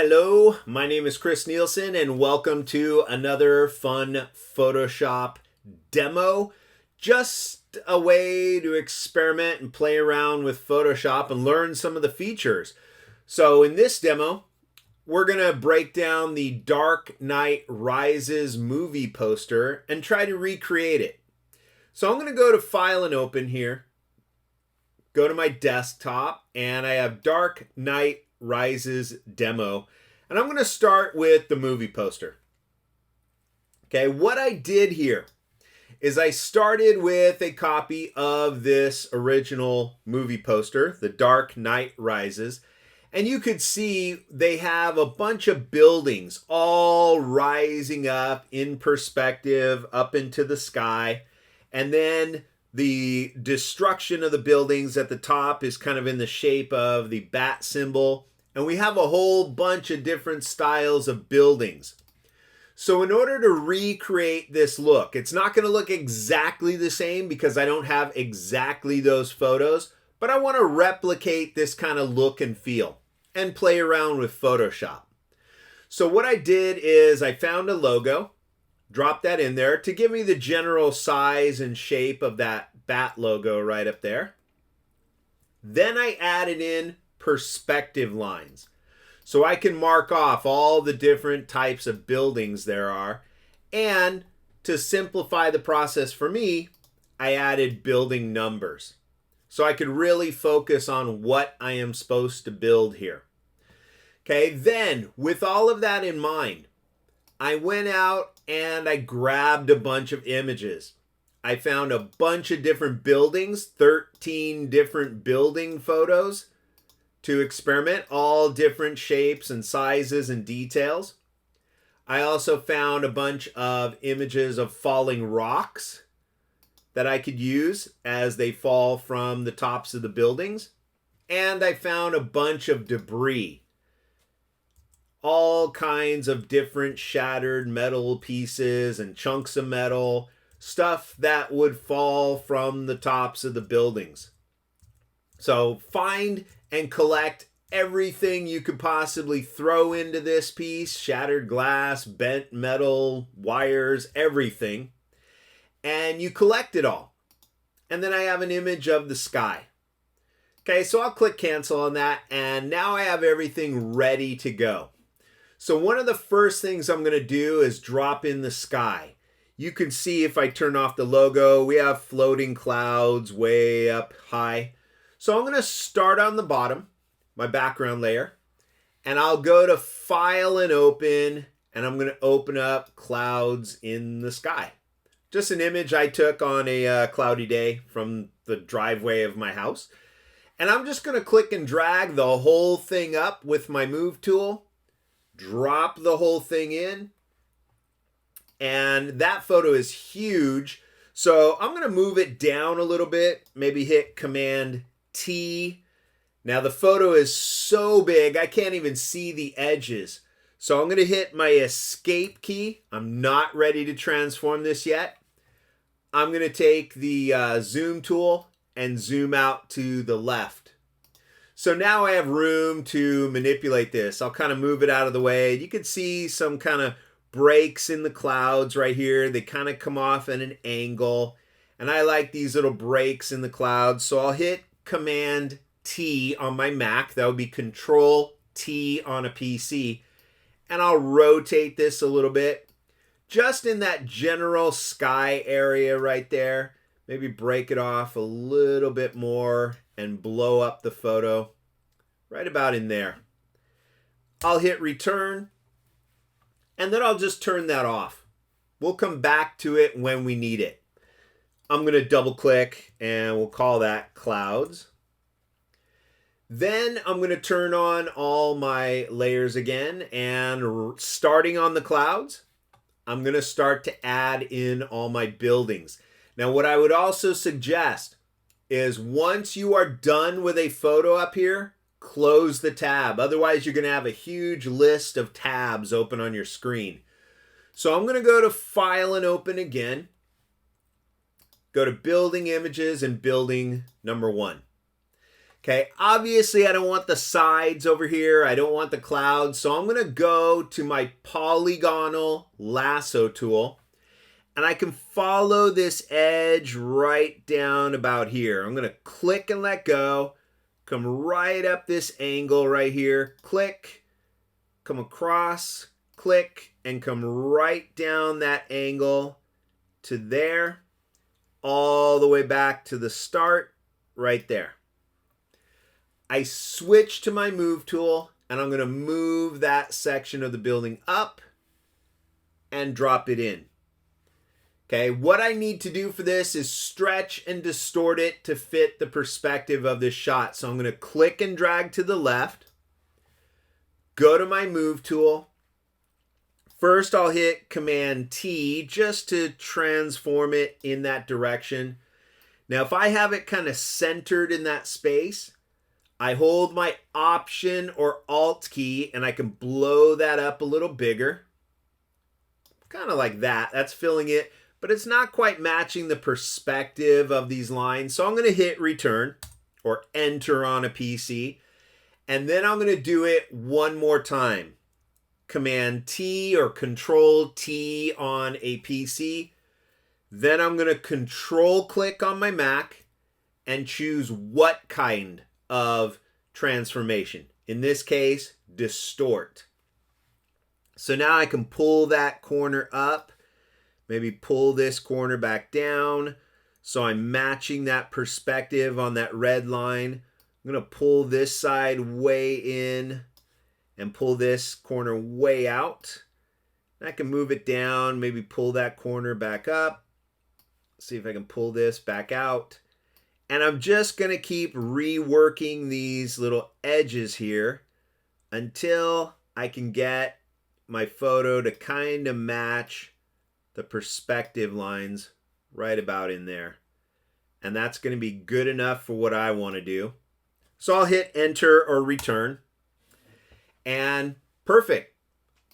hello. My name is Chris Nielsen, and welcome to another fun Photoshop demo. Just a way to experiment and play around with Photoshop and learn some of the features. So in this demo, we're going to break down the Dark Knight Rises movie poster and try to recreate it. So I'm going to go to File and Open here, go to my desktop, and I have Dark Knight Rises demo, and I'm going to start with the movie poster. Okay, what I did here is I started with a copy of this original movie poster, The Dark Knight Rises, and you could see they have a bunch of buildings all rising up in perspective up into the sky, and then the destruction of the buildings at the top is kind of in the shape of the bat symbol. And we have a whole bunch of different styles of buildings. So in order to recreate this look, it's not going to look exactly the same because I don't have exactly those photos, but I want to replicate this kind of look and feel and play around with Photoshop. So what I did is I found a logo, drop that in there to give me the general size and shape of that bat logo right up there. Then I added in perspective lines. So I can mark off all the different types of buildings there are. And to simplify the process for me, I added building numbers. So I could really focus on what I am supposed to build here. Okay, then with all of that in mind, I went out and I grabbed a bunch of images. I found a bunch of different buildings, 13 different building photos to experiment, all different shapes and sizes and details. I also found a bunch of images of falling rocks that I could use as they fall from the tops of the buildings. And I found a bunch of debris. All kinds of different shattered metal pieces and chunks of metal, stuff that would fall from the tops of the buildings. So find and collect everything you could possibly throw into this piece, shattered glass, bent metal, wires, everything. And you collect it all. And then I have an image of the sky. Okay, so I'll click cancel on that, and now I have everything ready to go. So one of the first things I'm going to do is drop in the sky. You can see if I turn off the logo, we have floating clouds way up high. So I'm going to start on the bottom, my background layer, and I'll go to File and Open, and I'm going to open up clouds in the sky. Just an image I took on a cloudy day from the driveway of my house. And I'm just going to click and drag the whole thing up with my Move tool. Drop the whole thing in, and that photo is huge, so I'm going to move it down a little bit, maybe hit Command T. Now the photo is so big I can't even see the edges, so I'm going to hit my Escape key. I'm not ready to transform this yet. I'm going to take the zoom tool and zoom out to the left. So now I have room to manipulate this. I'll kind of move it out of the way. You can see some kind of breaks in the clouds right here. They kind of come off at an angle. And I like these little breaks in the clouds. So I'll hit Command T on my Mac. That would be Control T on a PC. And I'll rotate this a little bit. Just in that general sky area right there. Maybe break it off a little bit more and blow up the photo right about in there. I'll hit return, and then I'll just turn that off. We'll come back to it when we need it. I'm going to double click and we'll call that clouds. Then I'm going to turn on all my layers again, and starting on the clouds, I'm going to start to add in all my buildings. Now what I would also suggest is once you are done with a photo up here, close the tab. Otherwise, you're going to have a huge list of tabs open on your screen. So I'm going to go to File and Open again. Go to Building Images and Building number 1. Okay, obviously I don't want the sides over here. I don't want the clouds. So I'm going to go to my polygonal lasso tool. And I can follow this edge right down about here. I'm going to click and let go. Come right up this angle right here. Click. Come across. Click. And come right down that angle to there. All the way back to the start right there. I switch to my move tool and I'm going to move that section of the building up and drop it in. Okay, what I need to do for this is stretch and distort it to fit the perspective of this shot. So I'm going to click and drag to the left, go to my move tool. First, I'll hit Command T just to transform it in that direction. Now, if I have it kind of centered in that space, I hold my Option or Alt key and I can blow that up a little bigger. Kind of like that. That's filling it. But it's not quite matching the perspective of these lines. So I'm going to hit return or enter on a PC. And then I'm going to do it one more time. Command T or Control T on a PC. Then I'm going to control click on my Mac and choose what kind of transformation. In this case, distort. So now I can pull that corner up. Maybe pull this corner back down. So I'm matching that perspective on that red line. I'm going to pull this side way in and pull this corner way out. I can move it down, maybe pull that corner back up. See if I can pull this back out. And I'm just going to keep reworking these little edges here until I can get my photo to kind of match the perspective lines right about in there. And that's going to be good enough for what I want to do. So I'll hit enter or return. And perfect.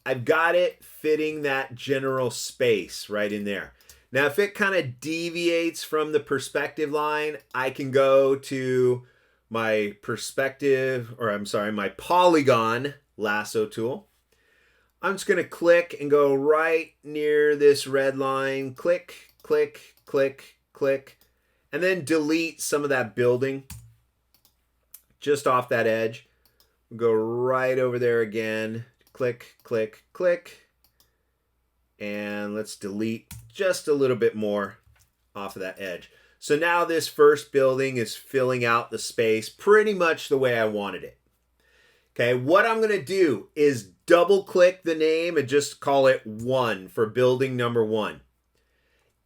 I've got it fitting that general space right in there. Now, if it kind of deviates from the perspective line, I can go to my my polygon lasso tool. I'm just going to click and go right near this red line. Click, click, click, click. And then delete some of that building just off that edge. We'll go right over there again. Click, click, click. And let's delete just a little bit more off of that edge. So now this first building is filling out the space pretty much the way I wanted it. Okay, what I'm going to do is double click the name and just call it 1 for building number 1.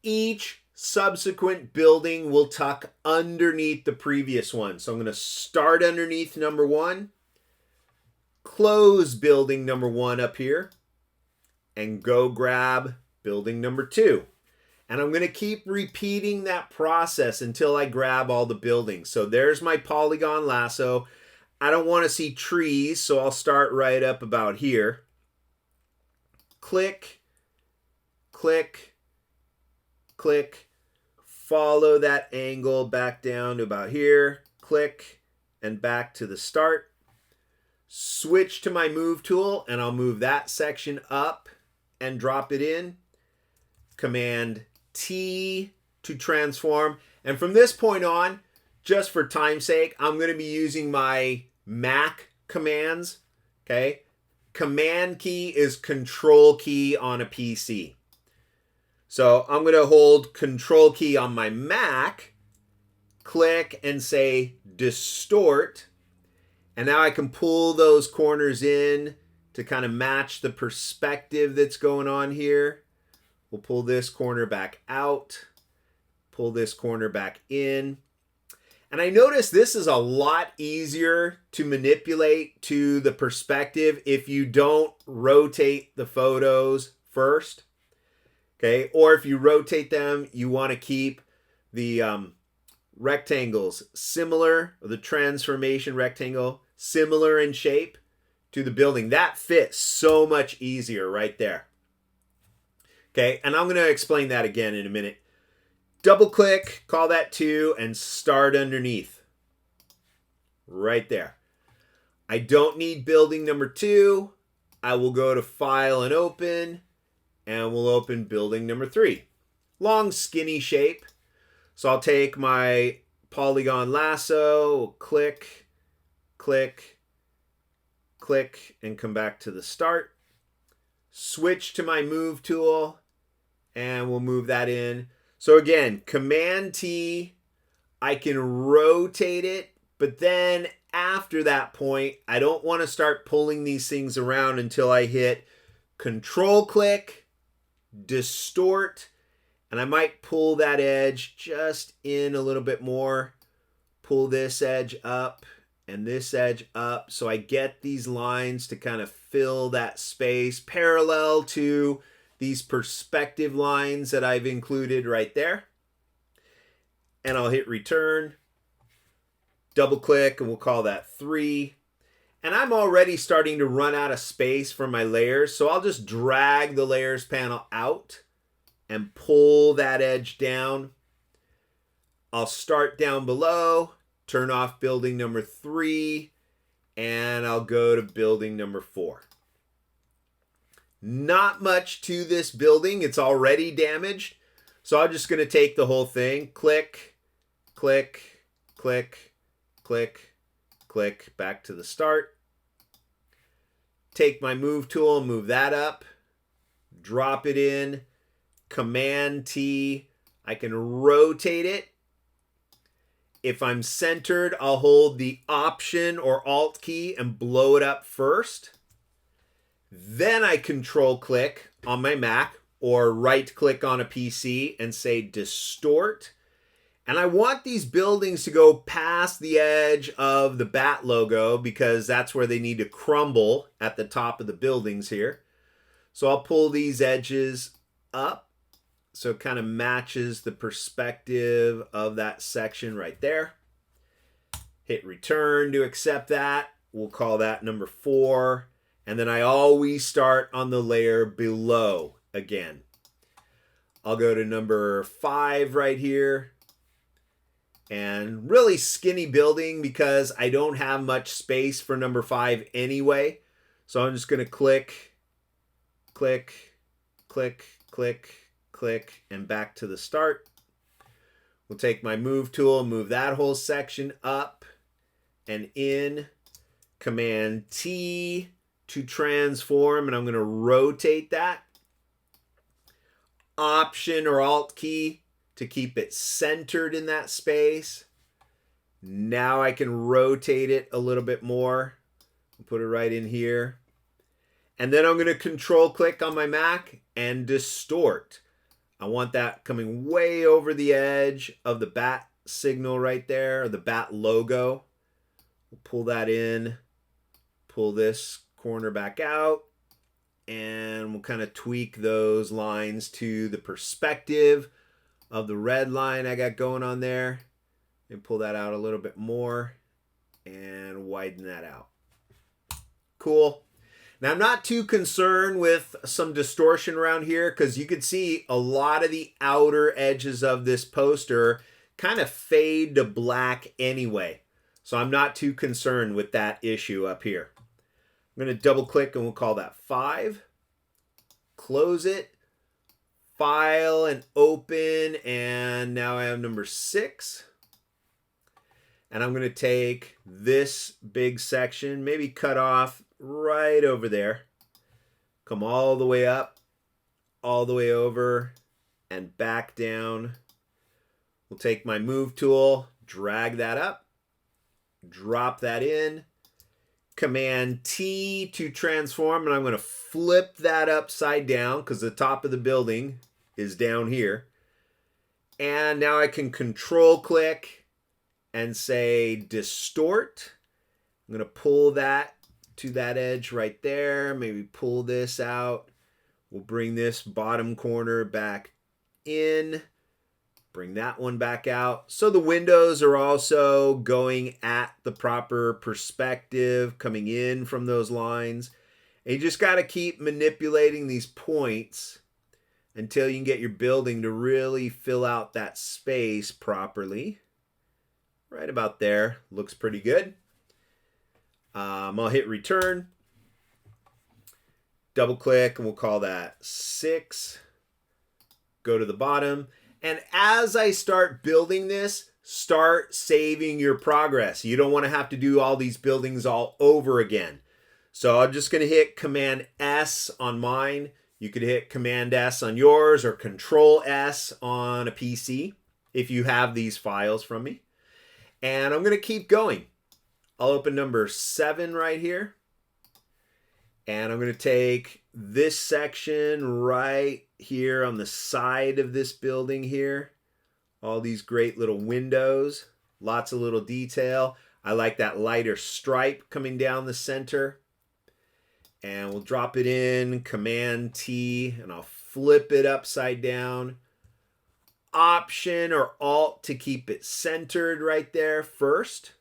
Each subsequent building will tuck underneath the previous one. So I'm going to start underneath number 1, close building number 1 up here, and go grab building number 2. And I'm going to keep repeating that process until I grab all the buildings. So there's my polygon lasso. I don't want to see trees, so I'll start right up about here. Click, click, click. Follow that angle back down to about here. Click, and back to the start. Switch to my move tool, and I'll move that section up and drop it in. Command T to transform. And from this point on, just for time's sake, I'm going to be using my Mac commands. Okay. Command key is control key on a PC. So I'm going to hold control key on my Mac, click and say distort. And now I can pull those corners in to kind of match the perspective that's going on here. We'll pull this corner back out, pull this corner back in. And I notice this is a lot easier to manipulate to the perspective if you don't rotate the photos first. Okay, or if you rotate them, you want to keep the rectangles similar, or the transformation rectangle similar in shape to the building. That fits so much easier right there. Okay, and I'm going to explain that again in a minute. Double click, call that 2, and start underneath. right there. I don't need building number 2. I will go to File and Open, and we'll open building number 3. Long, skinny shape. So I'll take my polygon lasso, click, click, click, and come back to the start. Switch to my move tool, and we'll move that in. So again, Command T, I can rotate it, but then after that point, I don't want to start pulling these things around until I hit Control click, distort, and I might pull that edge just in a little bit more. Pull this edge up and this edge up so I get these lines to kind of fill that space parallel to these perspective lines that I've included right there. And I'll hit return, double click, and we'll call that 3. And I'm already starting to run out of space for my layers, so I'll just drag the layers panel out and pull that edge down. I'll start down below, turn off building number 3, and I'll go to building number 4. Not much to this building. It's already damaged. So I'm just going to take the whole thing, click, click, click, click, click, back to the start. Take my move tool, move that up, drop it in, Command T, I can rotate it. If I'm centered, I'll hold the Option or Alt key and blow it up first. Then I control click on my Mac or right click on a PC and say distort. And I want these buildings to go past the edge of the bat logo because that's where they need to crumble at the top of the buildings here. So I'll pull these edges up so it kind of matches the perspective of that section right there. Hit return to accept that. We'll call that number 4. And then I always start on the layer below again. I'll go to number 5 right here. And really skinny building because I don't have much space for number 5 anyway. So I'm just going to click, click, click, click, click, and back to the start. We'll take my move tool, move that whole section up and in. Command T to transform, and I'm going to rotate that. Option or Alt key to keep it centered in that space. Now I can rotate it a little bit more. Put it right in here. And then I'm going to control click on my Mac and distort. I want that coming way over the edge of the bat signal right there, or the bat logo. We'll pull that in, pull this corner back out, and we'll kind of tweak those lines to the perspective of the red line I got going on there. And pull that out a little bit more and widen that out. Cool. Now, I'm not too concerned with some distortion around here because you can see a lot of the outer edges of this poster kind of fade to black anyway. So I'm not too concerned with that issue up here. I'm going to double click and we'll call that 5. Close it. File and open. And now I have number 6. And I'm going to take this big section, maybe cut off right over there. Come all the way up, all the way over, and back down. We'll take my move tool, drag that up, drop that in. Command T to transform, and I'm going to flip that upside down because the top of the building is down here. And now I can control click and say distort. I'm going to pull that to that edge right there. Maybe pull this out. We'll bring this bottom corner back in. Bring that one back out. So the windows are also going at the proper perspective, coming in from those lines. And you just got to keep manipulating these points until you can get your building to really fill out that space properly. Right about there. Looks pretty good. I'll hit return, double click, and we'll call that 6. Go to the bottom. And as I start building this, start saving your progress. You don't want to have to do all these buildings all over again. So I'm just going to hit Command S on mine. You could hit Command S on yours or Control S on a PC if you have these files from me. And I'm going to keep going. I'll open number 7 right here. And I'm going to take this section right here on the side of this building here. All these great little windows, lots of little detail. I like that lighter stripe coming down the center. And we'll drop it in, Command T, and I'll flip it upside down. Option or Alt to keep it centered right there first.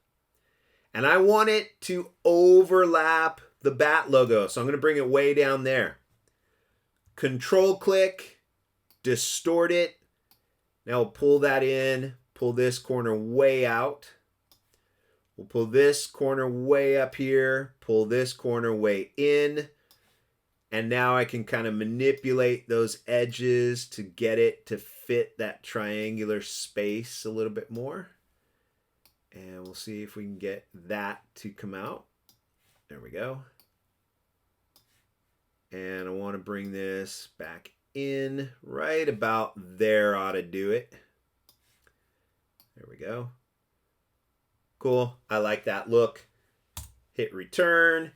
And I want it to overlap the bat logo, so I'm going to bring it way down there. Control click, distort it. Now we'll pull that in, pull this corner way out. We'll pull this corner way up here, pull this corner way in. And now I can kind of manipulate those edges to get it to fit that triangular space a little bit more. And we'll see if we can get that to come out. There we go. And I want to bring this back in right about there, ought to do it. There we go. Cool. I like that look. Hit return.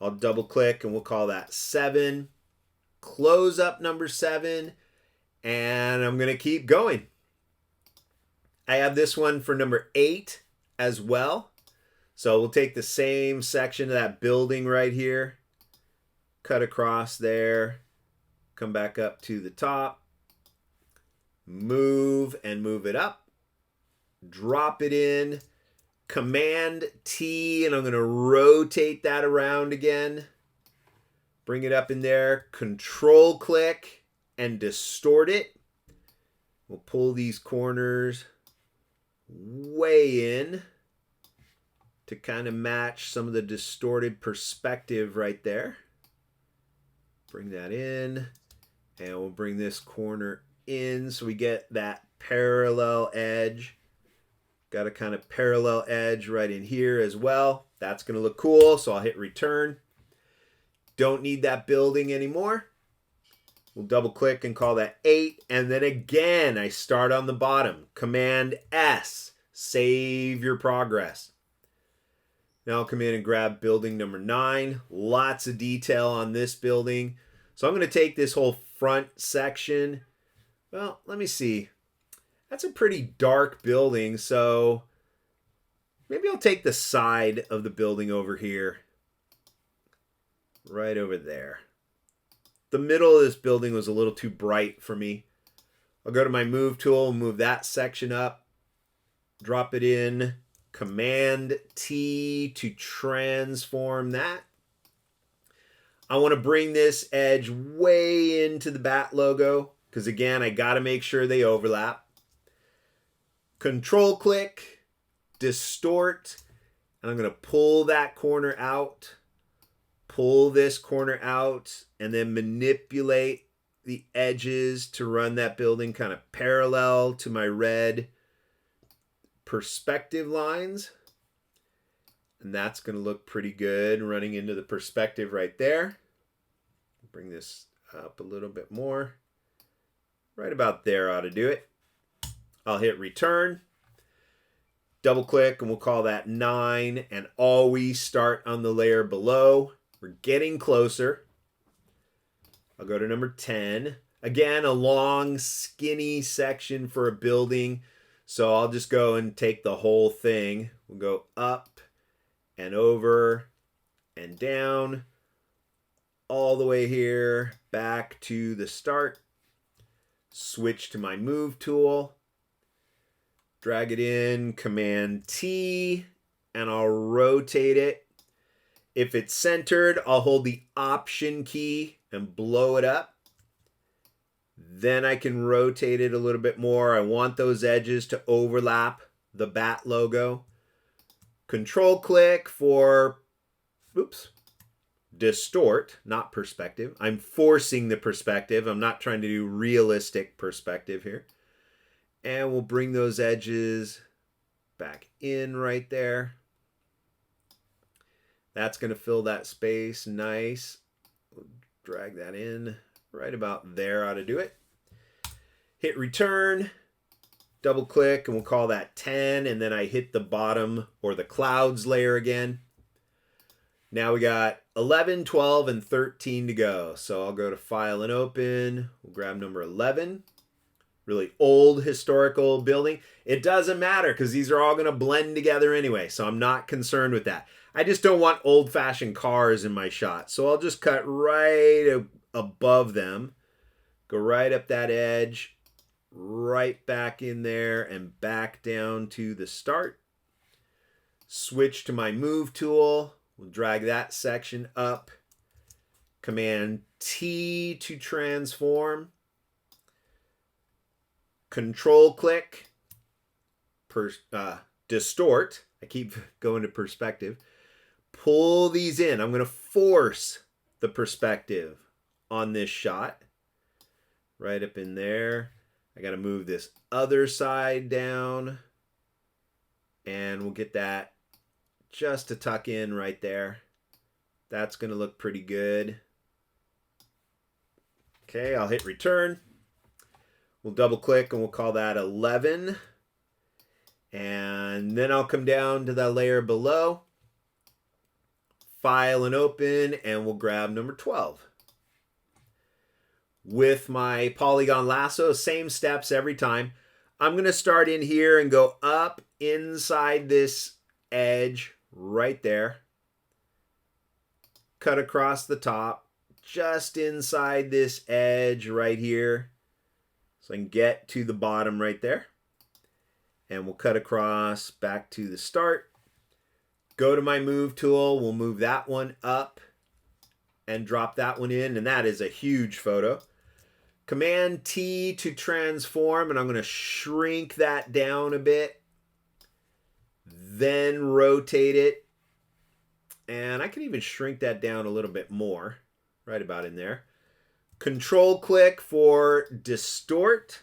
I'll double click and we'll call that 7. Close up number 7. And I'm going to keep going. I have this one for number 8 as well. So we'll take the same section of that building right here, cut across there, come back up to the top, move and move it up, drop it in, Command T, and I'm going to rotate that around again, bring it up in there, Control click and distort it. We'll pull these corners way in to kind of match some of the distorted perspective right there. Bring that in, and we'll bring this corner in so we get that parallel edge. Got a kind of parallel edge right in here as well. That's going to look cool, so I'll hit return. Don't need that building anymore. We'll double click and call that 8, and then again I start on the bottom. Command S, save your progress. Now I'll come in and grab building number 9. Lots of detail on this building. So I'm going to take this whole front section. Well, let me see. That's a pretty dark building, so maybe I'll take the side of the building over here. Right over there. The middle of this building was a little too bright for me. I'll go to my move tool and move that section up. Drop it in. Command T to transform that. I want to bring this edge way into the bat logo because again, I got to make sure they overlap. Control click, distort, and I'm going to pull that corner out, pull this corner out, and then manipulate the edges to run that building kind of parallel to my red perspective lines. And that's going to look pretty good running into the perspective right there. Bring this up a little bit more. Right about there ought to do it. I'll hit return. Double click and we'll call that 9 and always start on the layer below. We're getting closer. I'll go to number 10. Again, a long skinny section for a building. So I'll just go and take the whole thing. We'll go up and over and down all the way here back to the start. Switch to my move tool. Drag it in, Command T, and I'll rotate it. If it's centered, I'll hold the Option key and blow it up. Then I can rotate it a little bit more. I want those edges to overlap the bat logo. Control click for oops, distort, not perspective. I'm forcing the perspective. I'm not trying to do realistic perspective here. And we'll bring those edges back in right there. That's going to fill that space nice. We'll drag that in right about there, ought to do it. Hit return, double click, and we'll call that 10, and then I hit the bottom or the clouds layer again. Now we got 11, 12, and 13 to go. So I'll go to File and Open. We'll grab number 11. Really old historical building. It doesn't matter because these are all going to blend together anyway, so I'm not concerned with that. I just don't want old-fashioned cars in my shot, so I'll just cut right above them, go right up that edge, right back in there, and back down to the start. Switch to my Move tool. We'll drag that section up. Command T to transform. Control click, distort. I keep going to perspective. Pull these in. I'm going to force the perspective on this shot. Right up in there. I got to move this other side down. And we'll get that just to tuck in right there. That's going to look pretty good. Okay, I'll hit return. We'll double click and we'll call that 11. And then I'll come down to that layer below. File and Open, and we'll grab number 12. With my polygon lasso, same steps every time. I'm going to start in here and go up inside this edge right there. Cut across the top, just inside this edge right here. So I can get to the bottom right there. And we'll cut across back to the start. Go to my Move tool. We'll move that one up and drop that one in. And that is a huge photo. Command T to transform. And I'm going to shrink that down a bit. Then rotate it. And I can even shrink that down a little bit more. Right about in there. Control click for distort.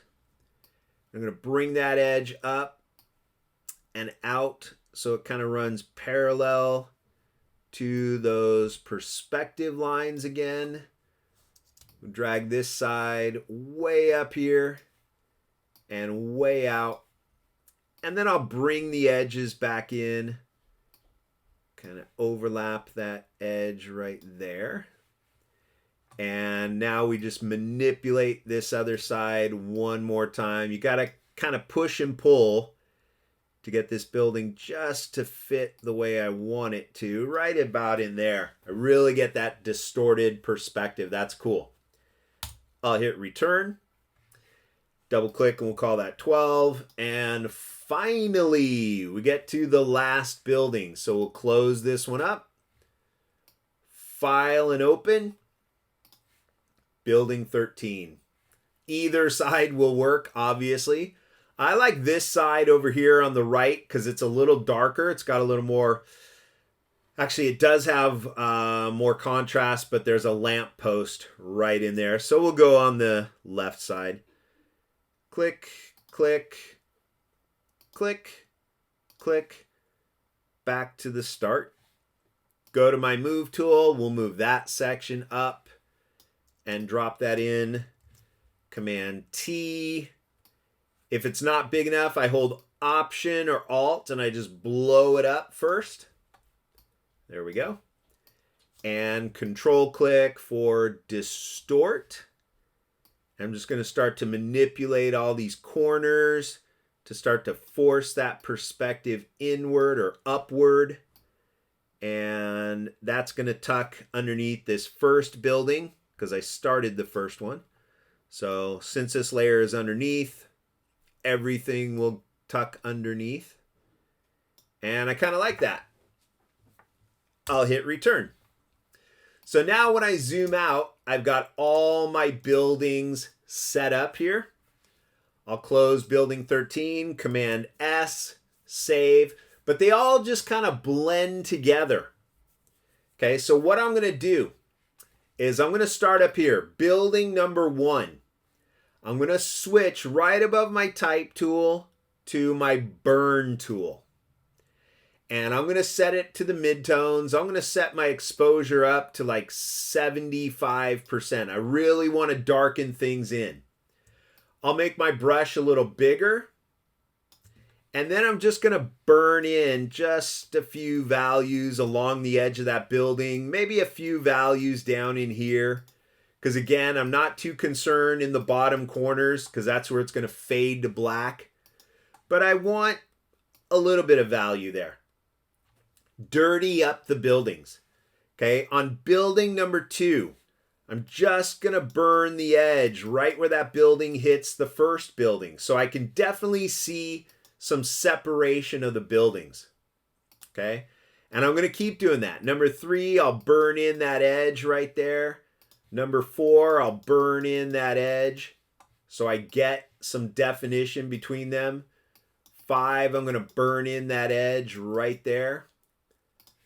I'm going to bring that edge up and out so it kind of runs parallel to those perspective lines again. We'll drag this side way up here and way out. And then I'll bring the edges back in. Kind of overlap that edge right there. And now we just manipulate this other side one more time. You got to kind of push and pull to get this building just to fit the way I want it to, right about in there. I really get that distorted perspective. That's cool. I'll hit return. Double click and we'll call that 12. And finally, we get to the last building. So we'll close this one up. File and Open. Building 13. Either side will work, obviously. I like this side over here on the right because it's a little darker. It's got a little more... Actually, it does have more contrast, but there's a lamp post right in there. So we'll go on the left side. Click, click, click, click. Back to the start. Go to my Move tool. We'll move that section up and drop that in. Command T. If it's not big enough, I hold Option or Alt and I just blow it up first. There we go. And Control click for distort. I'm just going to start to manipulate all these corners to start to force that perspective inward or upward. And that's going to tuck underneath this first building because I started the first one. So since this layer is underneath, everything will tuck underneath. And I kind of like that. I'll hit return. So now when I zoom out, I've got all my buildings set up here. I'll close building 13, Command S, save. But they all just kind of blend together. Okay, so what I'm going to do is I'm going to start up here, building number 1. I'm going to switch right above my type tool to my burn tool. And I'm going to set it to the midtones. I'm going to set my exposure up to like 75%. I really want to darken things in. I'll make my brush a little bigger. And then I'm just going to burn in just a few values along the edge of that building. Maybe a few values down in here. Because again, I'm not too concerned in the bottom corners because that's where it's going to fade to black. But I want a little bit of value there. Dirty up the buildings. Okay, on building number 2, I'm just going to burn the edge right where that building hits the first building. So I can definitely see some separation of the buildings. Okay, and I'm going to keep doing that. Number 3, I'll burn in that edge right there. Number 4, I'll burn in that edge so I get some definition between them. 5, I'm going to burn in that edge right there.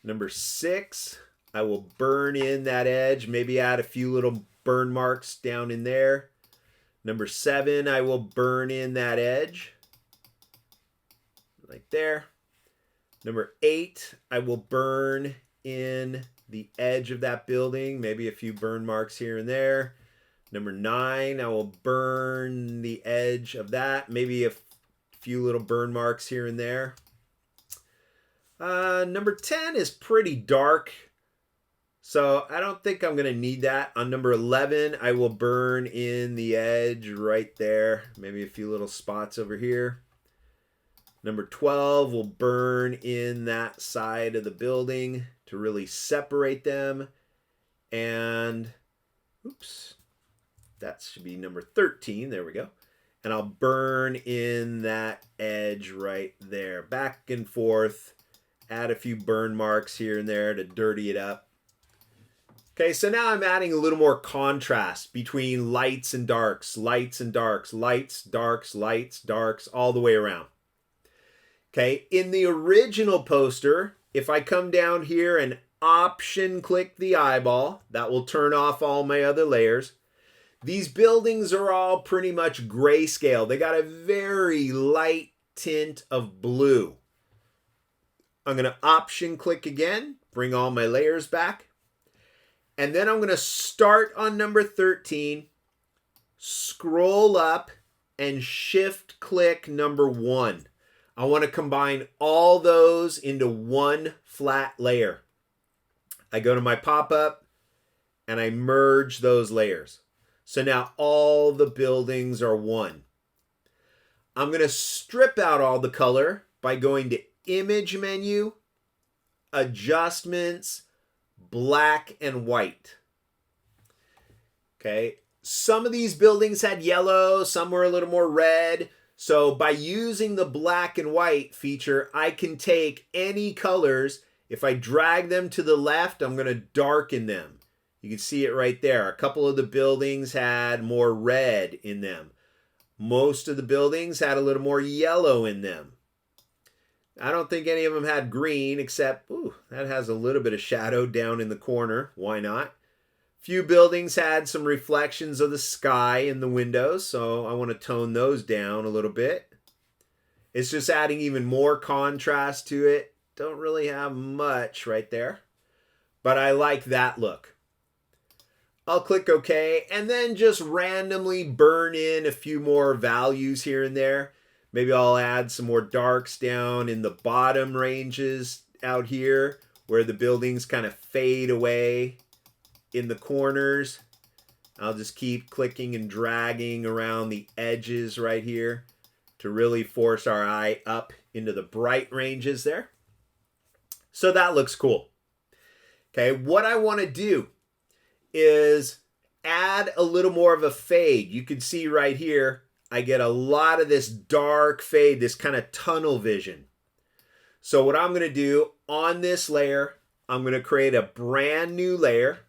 Number 6, I will burn in that edge, maybe add a few little burn marks down in there. Number 7, I will burn in that edge, like there. Number 8, I will burn in the edge of that building, maybe a few burn marks here and there. Number 9, I will burn the edge of that, maybe a few little burn marks here and there. Number 10 is pretty dark, so I don't think I'm going to need that. On number 11, I will burn in the edge right there, maybe a few little spots over here. Number 12 will burn in that side of the building to really separate them. And, oops, that should be number 13. There we go. And I'll burn in that edge right there, back and forth. Add a few burn marks here and there to dirty it up. Okay, so now I'm adding a little more contrast between lights and darks, lights and darks, lights, darks, lights, darks, all the way around. Okay, in the original poster, if I come down here and option click the eyeball, that will turn off all my other layers. These buildings are all pretty much grayscale. They got a very light tint of blue. I'm going to option click again, bring all my layers back. And then I'm going to start on number 13, scroll up, and shift click number 1. I want to combine all those into one flat layer. I go to my pop-up and I merge those layers. So now all the buildings are one. I'm going to strip out all the color by going to Image menu, Adjustments, Black and White. Okay, some of these buildings had yellow, some were a little more red. So by using the black and white feature, I can take any colors. If I drag them to the left, I'm going to darken them. You can see it right there. A couple of the buildings had more red in them. Most of the buildings had a little more yellow in them. I don't think any of them had green, except, ooh, that has a little bit of shadow down in the corner. Why not? Few buildings had some reflections of the sky in the windows, so I want to tone those down a little bit. It's just adding even more contrast to it. Don't really have much right there, but I like that look. I'll click OK, and then just randomly burn in a few more values here and there. Maybe I'll add some more darks down in the bottom ranges out here where the buildings kind of fade away in the corners. I'll just keep clicking and dragging around the edges right here to really force our eye up into the bright ranges there. So that looks cool. Okay, what I want to do is add a little more of a fade. You can see right here, I get a lot of this dark fade, this kind of tunnel vision. So what I'm going to do on this layer, I'm going to create a brand new layer.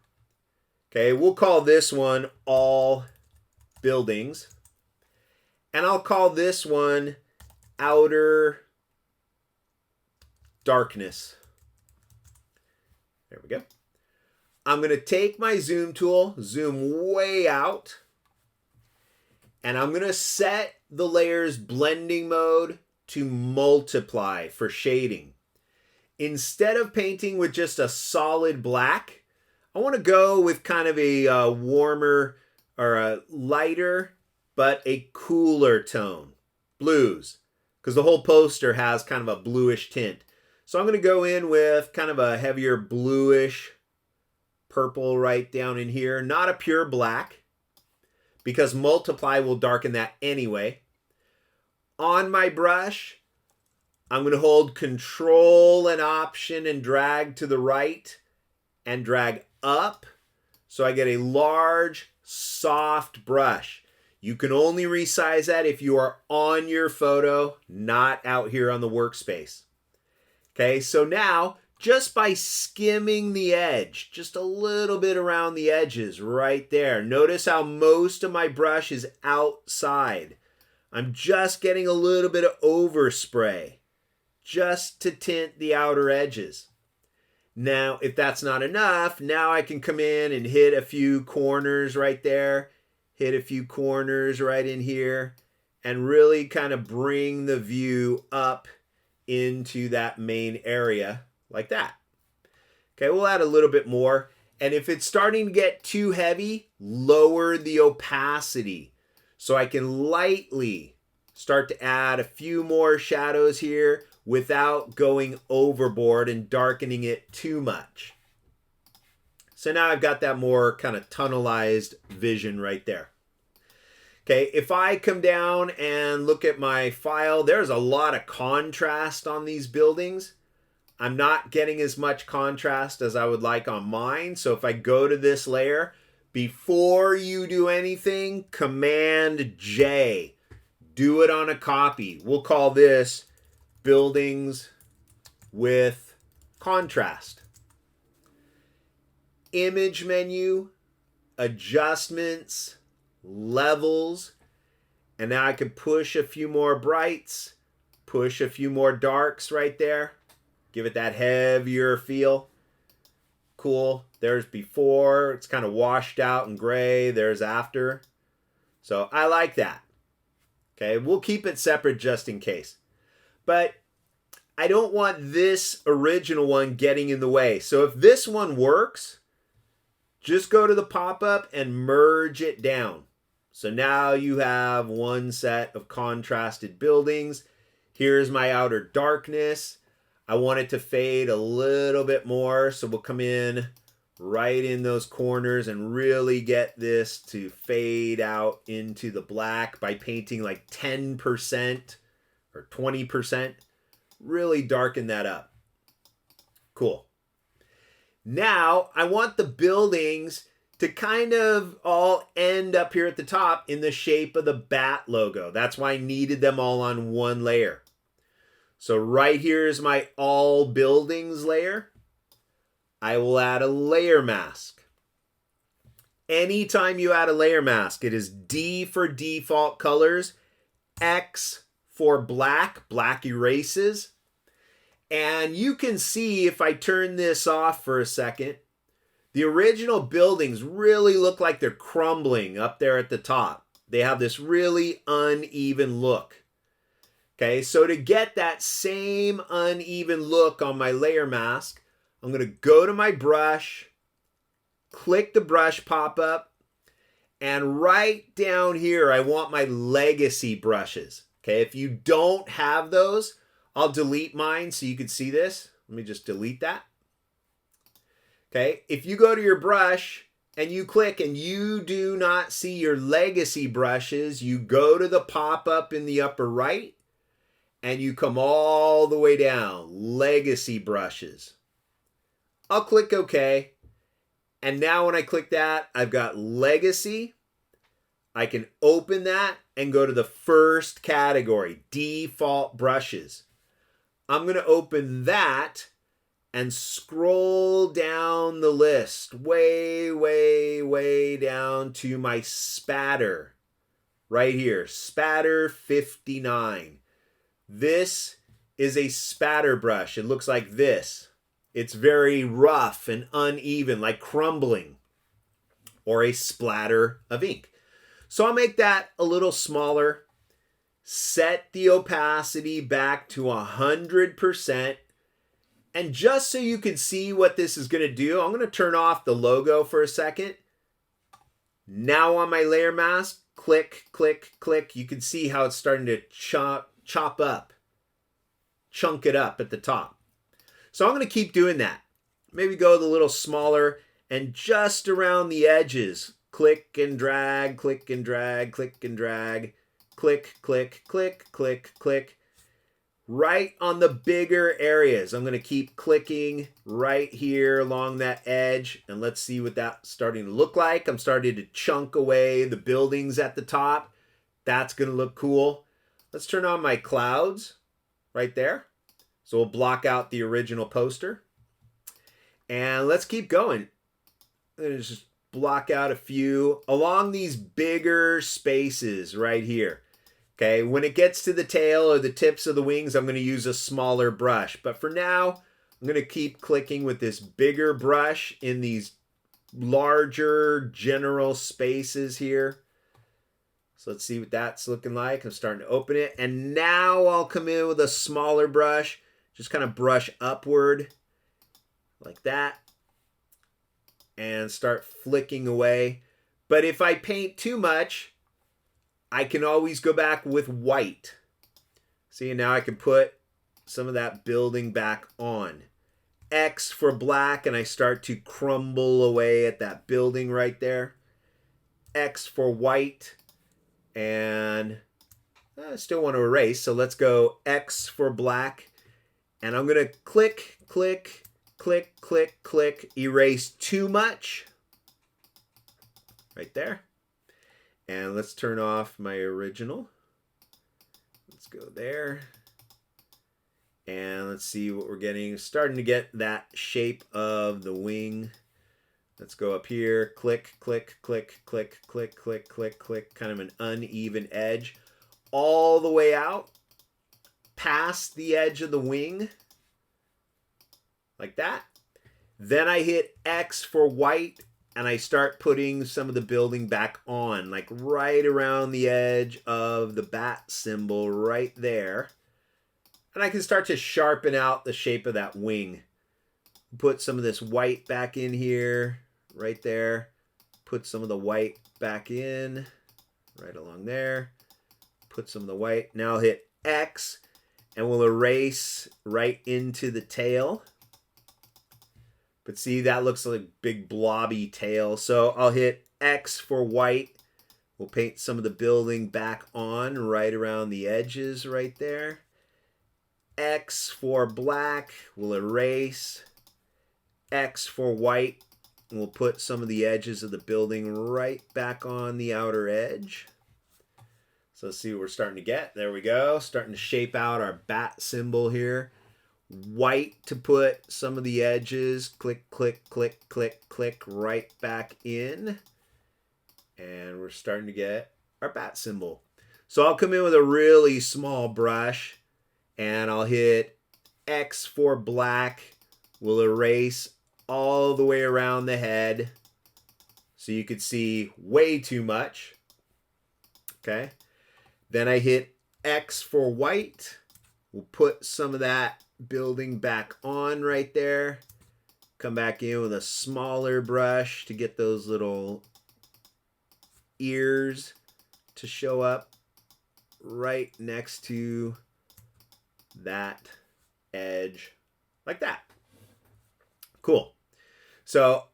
Okay, we'll call this one All Buildings. And I'll call this one Outer Darkness. There we go. I'm going to take my zoom tool, zoom way out, and I'm going to set the layer's blending mode to multiply for shading. Instead of painting with just a solid black, I want to go with kind of a warmer or a lighter but a cooler tone, blues, because the whole poster has kind of a bluish tint. So I'm going to go in with kind of a heavier bluish purple right down in here, not a pure black, because multiply will darken that anyway. On my brush, I'm going to hold Control and Option and drag to the right and drag up so I get a large, soft brush. You can only resize that if you are on your photo, not out here on the workspace. Okay, so now just by skimming the edge, just a little bit around the edges right there. Notice how most of my brush is outside. I'm just getting a little bit of overspray just to tint the outer edges. Now, if that's not enough, now I can come in and hit a few corners right there, hit a few corners right in here, and really kind of bring the view up into that main area like that. Okay, we'll add a little bit more. And if it's starting to get too heavy, lower the opacity so I can lightly start to add a few more shadows here without going overboard and darkening it too much. So now I've got that more kind of tunnelized vision right there. Okay, if I come down and look at my file, there's a lot of contrast on these buildings. I'm not getting as much contrast as I would like on mine. So if I go to this layer, before you do anything, Command J. Do it on a copy. We'll call this Buildings with Contrast. Image menu, Adjustments, Levels, and now I can push a few more brights, push a few more darks right there. Give it that heavier feel. Cool. There's before. It's kind of washed out and gray. There's after. So I like that. Okay, we'll keep it separate just in case. But I don't want this original one getting in the way. So if this one works, just go to the pop-up and merge it down. So now you have one set of contrasted buildings. Here's my outer darkness. I want it to fade a little bit more, so we'll come in right in those corners and really get this to fade out into the black by painting like 10% or 20%. Really darken that up. Cool. Now, I want the buildings to kind of all end up here at the top in the shape of the bat logo. That's why I needed them all on one layer. So right here is my all buildings layer. I will add a layer mask. Anytime you add a layer mask, it is D for default colors, X for black, black erases. And you can see if I turn this off for a second, the original buildings really look like they're crumbling up there at the top. They have this really uneven look. Okay, so to get that same uneven look on my layer mask, I'm going to go to my brush, click the brush pop-up, and right down here, I want my legacy brushes. Okay, if you don't have those, I'll delete mine so you can see this. Let me just delete that. Okay, if you go to your brush and you click and you do not see your legacy brushes, you go to the pop-up in the upper right and you come all the way down, legacy brushes. I'll click OK. And now when I click that, I've got legacy. I can open that and go to the first category, default brushes. I'm going to open that and scroll down the list way, way, way down to my spatter. Right here, spatter 59. This is a spatter brush. It looks like this. It's very rough and uneven, like crumbling or a splatter of ink. So I'll make that a little smaller, set the opacity back to 100%. And just so you can see what this is going to do, I'm going to turn off the logo for a second. Now on my layer mask, click, click, click. You can see how it's starting to chop up, chunk it up at the top. So I'm going to keep doing that. Maybe go a little smaller and just around the edges, click and drag, click and drag, click and drag, click, click, click, click, click. Right on the bigger areas. I'm going to keep clicking right here along that edge. And let's see what that's starting to look like. I'm starting to chunk away the buildings at the top. That's going to look cool. Let's turn on my clouds right there. So we'll block out the original poster. And let's keep going. I'm going to just block out a few along these bigger spaces right here. Okay, when it gets to the tail or the tips of the wings, I'm going to use a smaller brush. But for now, I'm going to keep clicking with this bigger brush in these larger general spaces here. So let's see what that's looking like. I'm starting to open it. And now I'll come in with a smaller brush. Just kind of brush upward like that. And start flicking away. But if I paint too much, I can always go back with white. See, now I can put some of that building back on. X for black, and I start to crumble away at that building right there. X for white, and I still want to erase, so let's go X for black. And I'm going to click, click, click, click, click, erase too much. Right there. And let's turn off my original. Let's go there. And let's see what we're getting. Starting to get that shape of the wing. Let's go up here. Click, click, click, click, click, click, click, click. Kind of an uneven edge. All the way out. Past the edge of the wing. Like that. Then I hit X for white. And I start putting some of the building back on, like right around the edge of the bat symbol right there. And I can start to sharpen out the shape of that wing. Put some of this white back in here, right there. Put some of the white back in, right along there. Put some of the white. Now I'll hit X, and we'll erase right into the tail. But see, that looks like a big blobby tail. So I'll hit X for white. We'll paint some of the building back on right around the edges right there. X for black. We'll erase. X for white. And we'll put some of the edges of the building right back on the outer edge. So let's see what we're starting to get. There we go. Starting to shape out our bat symbol here. White to put some of the edges. Click, click, click, click, click right back in. And we're starting to get our bat symbol. So I'll come in with a really small brush and I'll hit X for black. We'll erase all the way around the head so you can see way too much. Okay. Then I hit X for white. We'll put some of that building back on right there. Come back in with a smaller brush to get those little ears to show up right next to that edge like that. Cool. So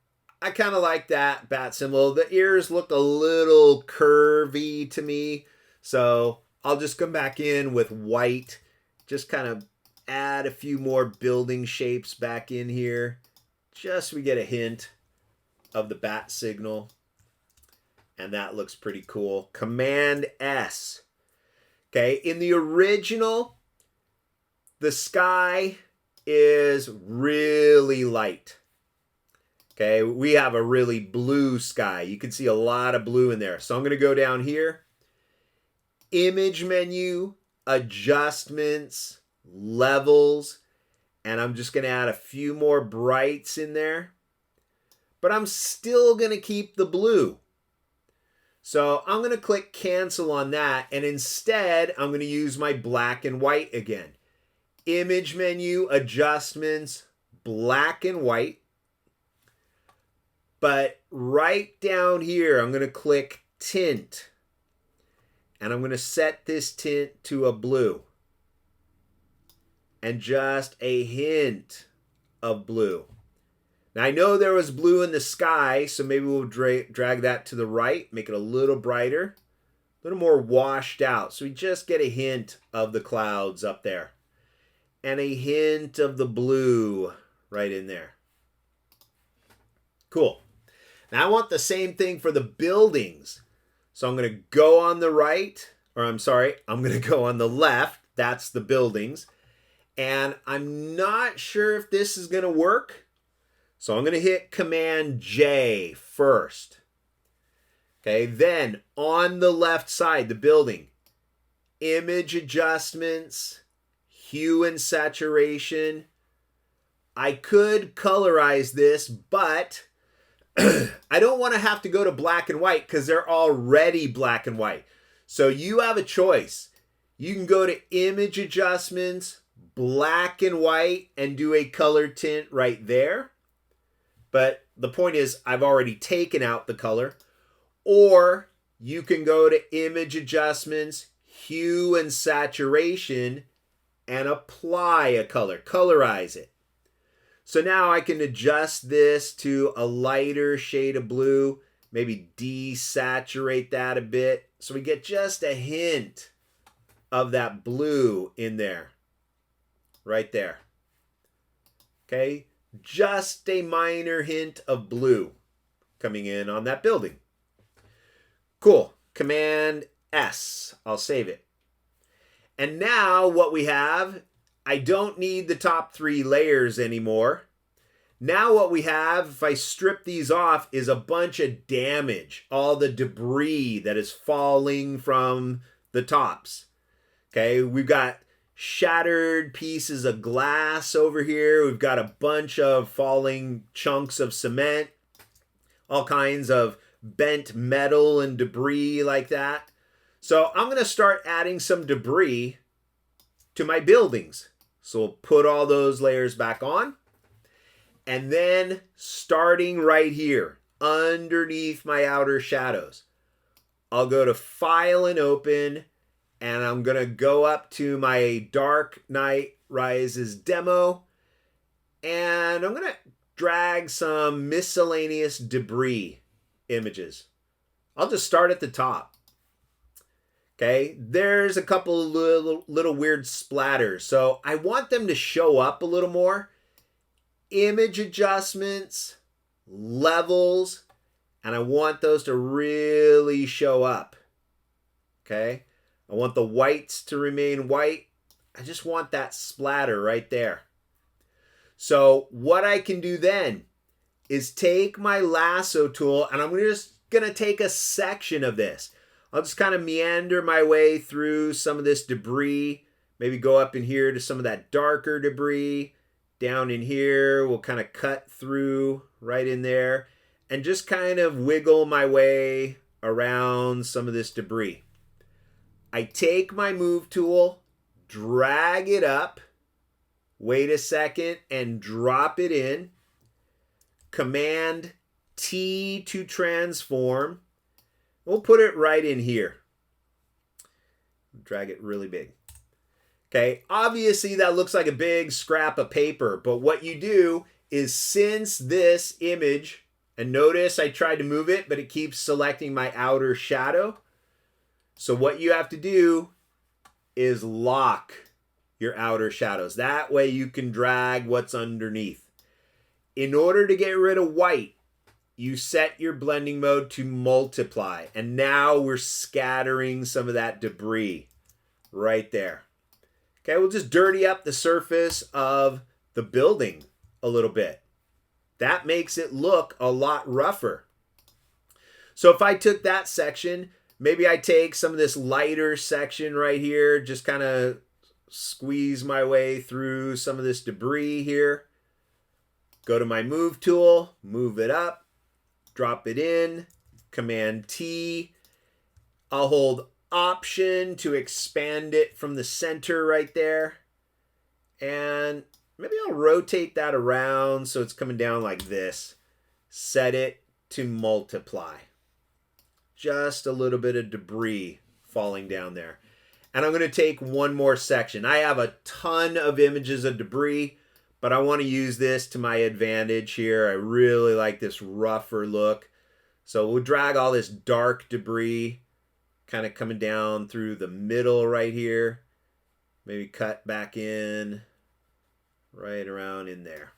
I kind of like that bat symbol. The ears look a little curvy to me. So I'll just come back in with white. Just kind of add a few more building shapes back in here. Just so we get a hint of the bat signal. And that looks pretty cool. Command S. Okay, in the original, the sky is really light. Okay, we have a really blue sky. You can see a lot of blue in there. So I'm going to go down here. Image menu, adjustments, levels, And I'm just going to add a few more brights in there. But I'm still going to keep the blue. So I'm going to click cancel on that. And instead, I'm going to use my black and white again. Image menu, adjustments, black and white. But right down here, I'm going to click tint. And I'm going to set this tint to a blue. And just a hint of blue. Now I know there was blue in the sky, so maybe we'll drag that to the right, make it a little brighter, a little more washed out. So we just get a hint of the clouds up there. And a hint of the blue right in there. Cool. Now I want the same thing for the buildings. So I'm going to go on the right, or I'm going to go on the left. That's the buildings. And I'm not sure if this is going to work. So I'm going to hit Command J first. Okay, then on the left side, the building, image adjustments, hue and saturation. I could colorize this, but I don't want to have to go to black and white because they're already black and white. So you have a choice. You can go to image adjustments, black and white, and do a color tint right there. But the point is, I've already taken out the color. Or you can go to image adjustments, hue and saturation, and apply a color, colorize it. So now I can adjust this to a lighter shade of blue, maybe desaturate that a bit. So we get just a hint of that blue in there. Right there. Okay, just a minor hint of blue coming in on that building. Cool. Command S. I'll save it. And now what we have, I don't need the top 3 layers anymore. Now what we have, if I strip these off, is a bunch of damage. All the debris that is falling from the tops. Okay, we've got shattered pieces of glass over here. We've got a bunch of falling chunks of cement, all kinds of bent metal and debris like that. So I'm going to start adding some debris to my buildings. So we'll put all those layers back on. And then starting right here, underneath my outer shadows, I'll go to File and Open. And I'm going to go up to my Dark Knight Rises demo. And I'm going to drag some miscellaneous debris images. I'll just start at the top. Okay, there's a couple of little weird splatters. So I want them to show up a little more. Image adjustments, levels, and I want those to really show up. Okay. I want the whites to remain white. I just want that splatter right there. So what I can do then is take my lasso tool and I'm just going to take a section of this. I'll just kind of meander my way through some of this debris. Maybe go up in here to some of that darker debris. Down in here, we'll kind of cut through right in there and just kind of wiggle my way around some of this debris. I take my move tool, drag it up, wait a second, and drop it in. Command T to transform. We'll put it right in here. Drag it really big. Okay, obviously that looks like a big scrap of paper, but what you do is since this image, and notice I tried to move it, but it keeps selecting my outer shadow. So what you have to do is lock your outer shadows. That way you can drag what's underneath. In order to get rid of white, you set your blending mode to multiply. And now we're scattering some of that debris right there. Okay, we'll just dirty up the surface of the building a little bit. That makes it look a lot rougher. So if I took that section, maybe I take some of this lighter section right here, just kind of squeeze my way through some of this debris here. Go to my move tool, move it up, drop it in, Command T. I'll hold Option to expand it from the center right there. And maybe I'll rotate that around so it's coming down like this. Set it to multiply. Just a little bit of debris falling down there. And I'm going to take one more section. I have a ton of images of debris, but I want to use this to my advantage here. I really like this rougher look. So we'll drag all this dark debris kind of coming down through the middle right here. Maybe cut back in right around in there.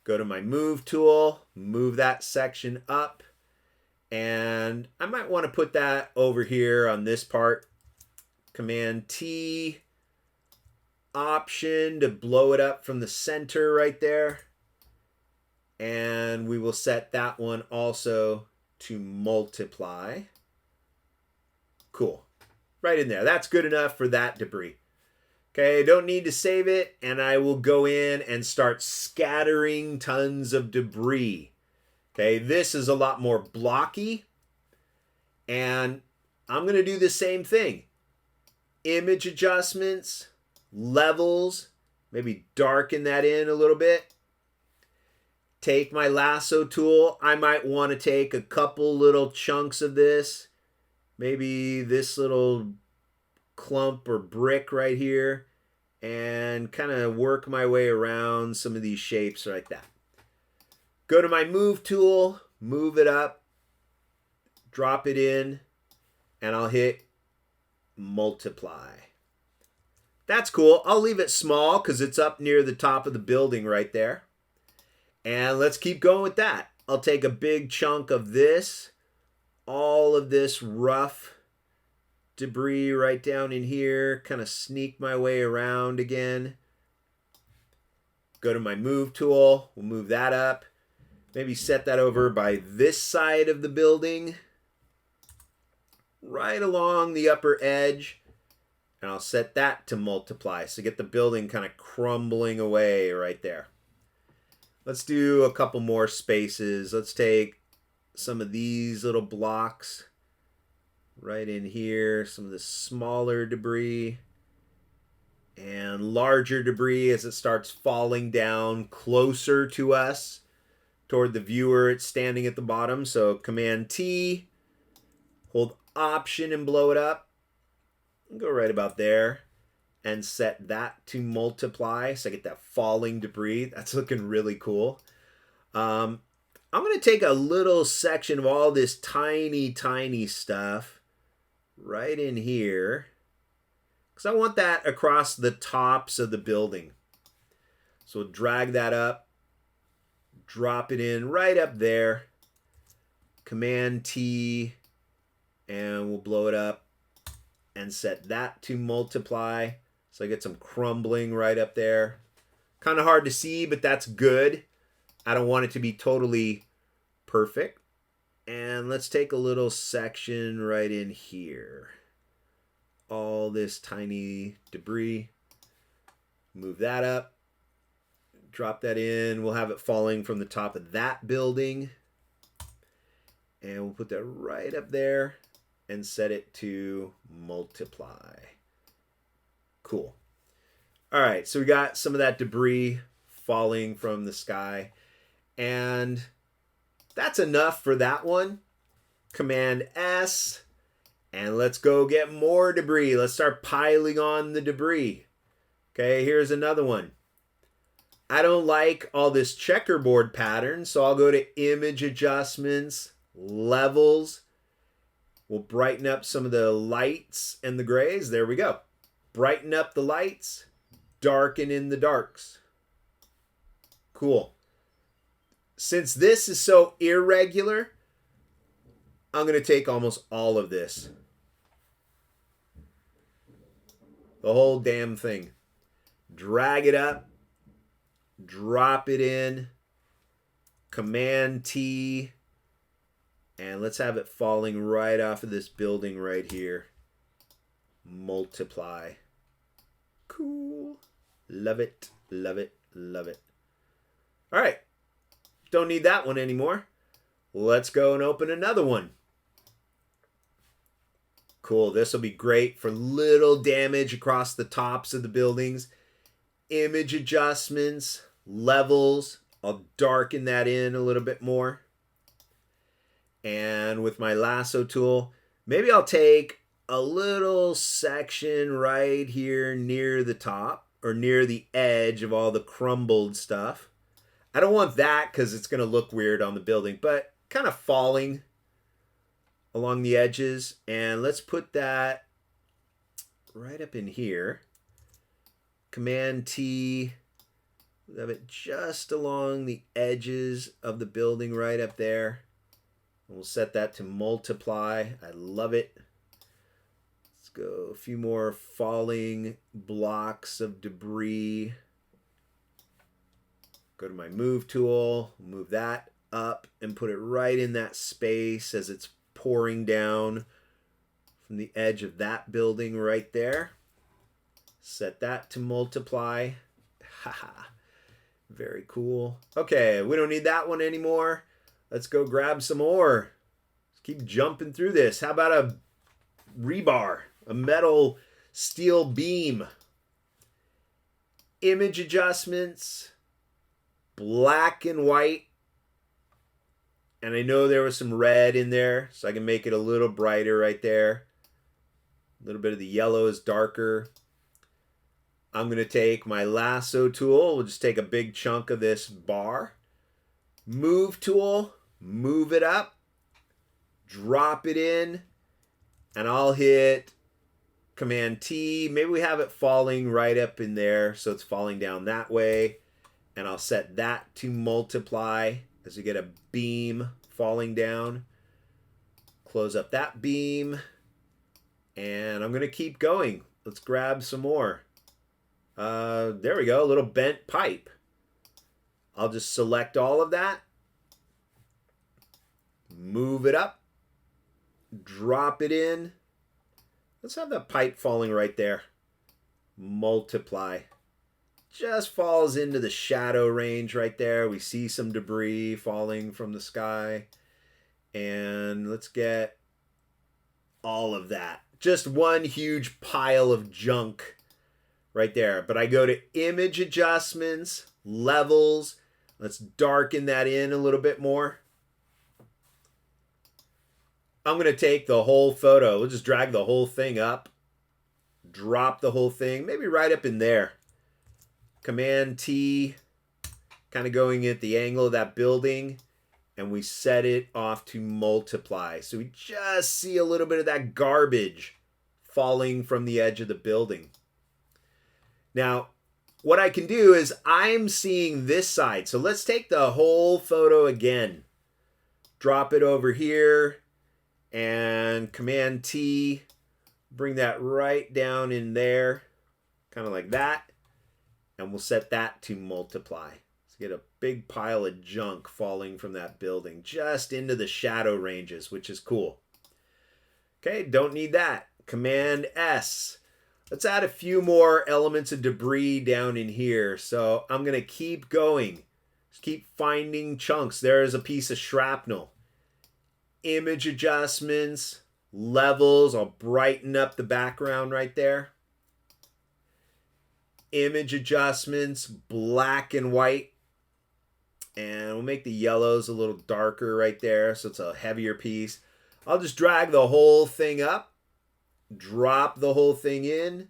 Go to my move tool, move that section up. And I might want to put that over here on this part. Command T, Option to blow it up from the center right there. And we will set that one also to multiply. Cool. Right in there. That's good enough for that debris. Okay, don't need to save it. And I will go in and start scattering tons of debris. Okay, this is a lot more blocky. And I'm going to do the same thing. Image adjustments, levels, maybe darken that in a little bit. Take my lasso tool. I might want to take a couple little chunks of this. Maybe this little clump or brick right here. And kind of work my way around some of these shapes like that. Go to my move tool, move it up, drop it in, and I'll hit multiply. That's cool. I'll leave it small because it's up near the top of the building right there. And let's keep going with that. I'll take a big chunk of this, all of this rough debris right down in here, kind of sneak my way around again. Go to my move tool, we'll move that up. Maybe set that over by this side of the building, right along the upper edge. And I'll set that to multiply. So get the building kind of crumbling away right there. Let's do a couple more spaces. Let's take some of these little blocks right in here. Some of the smaller debris and larger debris as it starts falling down closer to us. Toward the viewer, it's standing at the bottom. So Command T, hold Option and blow it up. Go right about there and set that to multiply. So I get that falling debris. That's looking really cool. I'm going to take a little section of all this tiny, tiny stuff right in here because I want that across the tops of the building. So we'll drag that up. Drop it in right up there. Command T, and we'll blow it up and set that to multiply. So I get some crumbling right up there. Kind of hard to see, but that's good. I don't want it to be totally perfect. And let's take a little section right in here. All this tiny debris. Move that up. Drop that in. We'll have it falling from the top of that building. And we'll put that right up there and set it to multiply. Cool. All right, so we got some of that debris falling from the sky. And that's enough for that one. Command S. And let's go get more debris. Let's start piling on the debris. Okay, here's another one. I don't like all this checkerboard pattern, so I'll go to Image Adjustments, Levels. We'll brighten up some of the lights and the grays. There we go. Brighten up the lights, darken in the darks. Cool. Since this is so irregular, I'm going to take almost all of this. The whole damn thing. Drag it up. Drop it in. Command T. And let's have it falling right off of this building right here. Multiply. Cool. Love it, love it, love it. All right. Don't need that one anymore. Let's go and open another one. Cool. This will be great for little damage across the tops of the buildings. Image adjustments, levels. I'll darken that in a little bit more. And with my lasso tool, maybe I'll take a little section right here near the top or near the edge of all the crumbled stuff. I don't want that because it's going to look weird on the building, but kind of falling along the edges. And let's put that right up in here. Command T, have it just along the edges of the building right up there. We'll set that to multiply. I love it. Let's go a few more falling blocks of debris. Go to my move tool, move that up and put it right in that space as it's pouring down from the edge of that building right there. Set that to multiply. Haha. Very cool. Okay, we don't need that one anymore. Let's go grab some more. Let's keep jumping through this. How about a rebar, a metal steel beam? Image adjustments, black and white. And I know there was some red in there, so I can make it a little brighter right there. A little bit of the yellow is darker. I'm going to take my lasso tool. We'll just take a big chunk of this bar. Move tool, move it up, drop it in, and I'll hit Command T. Maybe we have it falling right up in there, so it's falling down that way. And I'll set that to multiply as we get a beam falling down. Close up that beam, and I'm going to keep going. Let's grab some more. There we go, a little bent pipe. I'll just select all of that, move it up, drop it in. Let's have that pipe falling right there. Multiply. Just falls into the shadow range right there. We see some debris falling from the sky. And let's get all of that. Just one huge pile of junk right there. But I go to image adjustments, levels. Let's darken that in a little bit more. I'm going to take the whole photo. We'll just drag the whole thing up. Drop the whole thing, maybe right up in there. Command T, kind of going at the angle of that building. And we set it off to multiply. So we just see a little bit of that garbage falling from the edge of the building. Now, what I can do is I'm seeing this side. So let's take the whole photo again. Drop it over here and Command T. Bring that right down in there. Kind of like that. And we'll set that to multiply. So get a big pile of junk falling from that building just into the shadow ranges, which is cool. Okay, don't need that. Command S. Let's add a few more elements of debris down in here. So I'm going to keep going. Just keep finding chunks. There's a piece of shrapnel. Image adjustments, levels. I'll brighten up the background right there. Image adjustments, black and white. And we'll make the yellows a little darker right there so it's a heavier piece. I'll just drag the whole thing up. Drop the whole thing in.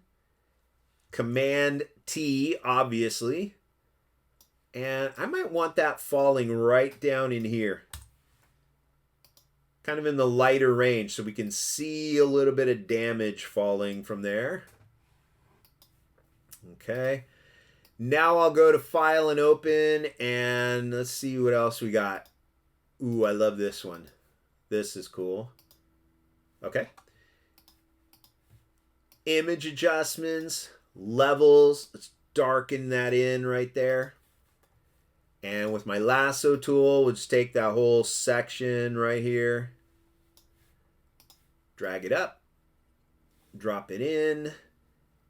Command T, obviously. And I might want that falling right down in here. Kind of in the lighter range so we can see a little bit of damage falling from there. Okay. Now I'll go to File and Open, and let's see what else we got. Ooh, I love this one. This is cool. Okay. Image adjustments, levels. Let's darken that in right there. And with my lasso tool, we'll just take that whole section right here. Drag it up. Drop it in.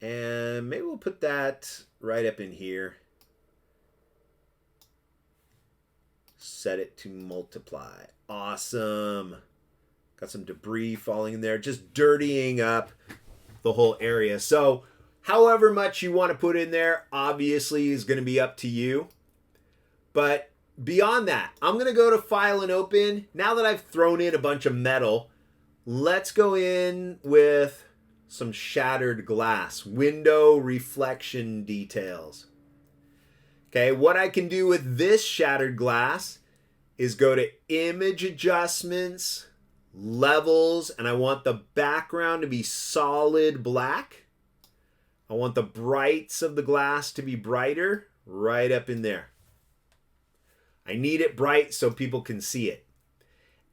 And maybe we'll put that right up in here. Set it to multiply. Awesome. Got some debris falling in there, just dirtying up the whole area. So however much you want to put in there, obviously is going to be up to you. But beyond that, I'm going to go to File and Open. Now that I've thrown in a bunch of metal, let's go in with some shattered glass, window reflection details. Okay, what I can do with this shattered glass is go to Image Adjustments, Levels, and I want the background to be solid black. I want the brights of the glass to be brighter, right up in there. I need it bright so people can see it.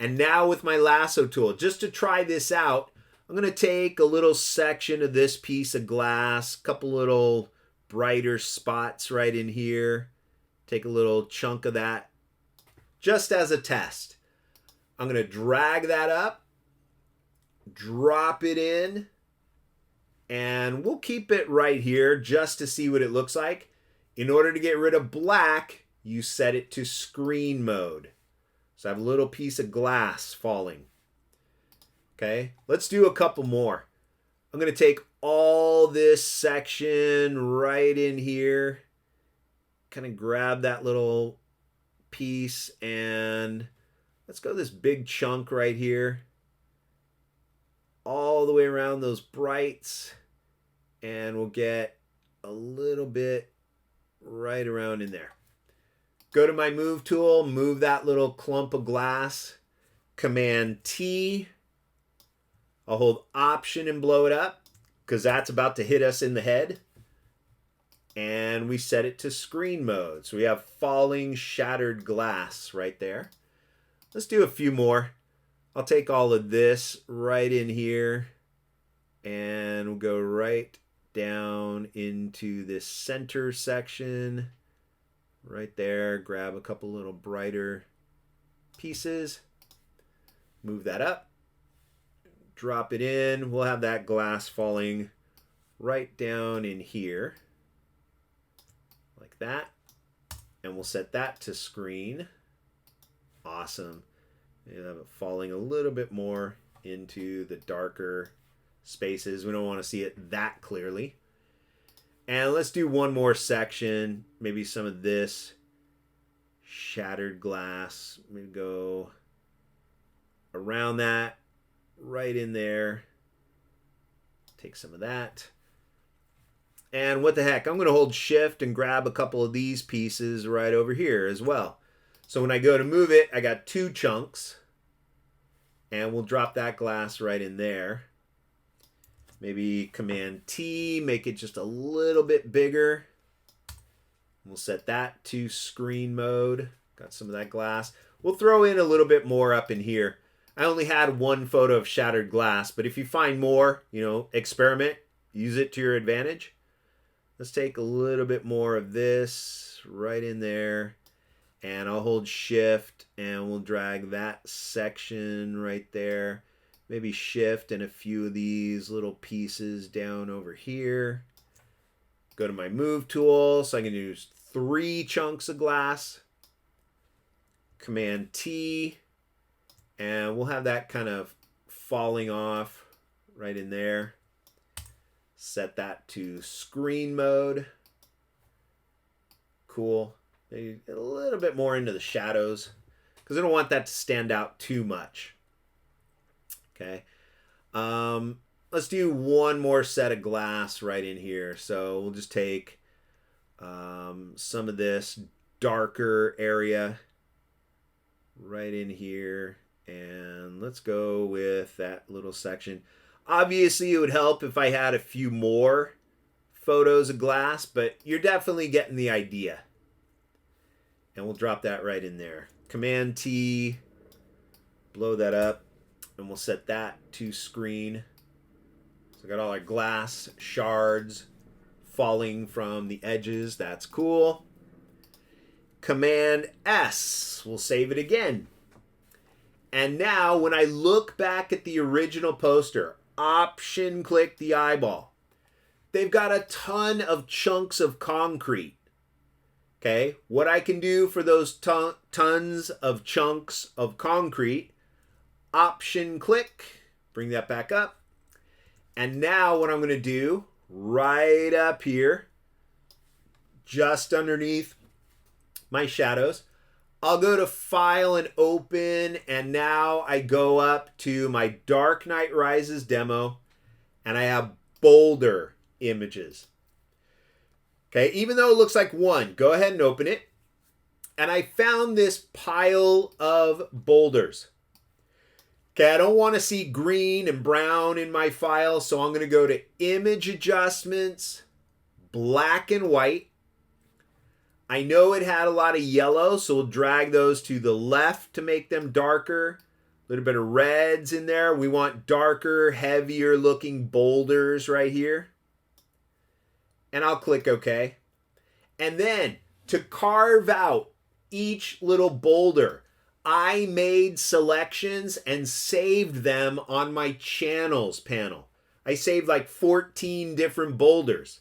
And now with my lasso tool, just to try this out, I'm going to take a little section of this piece of glass, a couple little brighter spots right in here. Take a little chunk of that just as a test. I'm going to drag that up, drop it in, and we'll keep it right here just to see what it looks like. In order to get rid of black, you set it to screen mode. So I have a little piece of glass falling. Okay, let's do a couple more. I'm going to take all this section right in here, kind of grab that little piece, and let's go this big chunk right here, all the way around those brights, and we'll get a little bit right around in there. Go to my move tool, move that little clump of glass, Command T. I'll hold Option and blow it up because that's about to hit us in the head. And we set it to screen mode. So we have falling shattered glass right there. Let's do a few more. I'll take all of this right in here and we'll go right down into this center section. Right there, grab a couple little brighter pieces, move that up, drop it in. We'll have that glass falling right down in here, like that. And we'll set that to screen. Awesome. We'll have it falling a little bit more into the darker spaces. We don't want to see it that clearly. And let's do one more section, maybe some of this shattered glass. Maybe go around that, right in there. Take some of that. And what the heck, I'm going to hold Shift and grab a couple of these pieces right over here as well. So when I go to move it, I got two chunks. And we'll drop that glass right in there. Maybe Command T, make it just a little bit bigger. We'll set that to screen mode. Got some of that glass. We'll throw in a little bit more up in here. I only had one photo of shattered glass, but if you find more, experiment, use it to your advantage. Let's take a little bit more of this right in there. And I'll hold Shift and we'll drag that section right there. Maybe Shift and a few of these little pieces down over here. Go to my move tool, so I can use 3 chunks of glass. Command T, and we'll have that kind of falling off right in there. Set that to screen mode. Cool. Maybe a little bit more into the shadows because I don't want that to stand out too much. Okay, let's do one more set of glass right in here. So we'll just take some of this darker area right in here, and let's go with that little section. Obviously, it would help if I had a few more photos of glass, but you're definitely getting the idea. And we'll drop that right in there. Command T, blow that up. And we'll set that to screen. So I got all our glass shards falling from the edges. That's cool. Command S. We'll save it again. And now when I look back at the original poster, Option click the eyeball. they've got a ton of chunks of concrete. Okay, what I can do for those tons of chunks of concrete, option click, bring that back up. And now what I'm going to do, right up here, just underneath my shadows, I'll go to File and Open, and now I go up to my Dark Knight Rises demo, and I have boulder images. Okay, even though it looks like one, go ahead and open it. And I found this pile of boulders. Okay, I don't want to see green and brown in my file, so I'm going to go to Image Adjustments, Black and White. I know it had a lot of yellow, so we'll drag those to the left to make them darker. A little bit of reds in there. We want darker, heavier looking boulders right here. And I'll click OK. And then to carve out each little boulder, I made selections and saved them on my channels panel. I saved like 14 different boulders.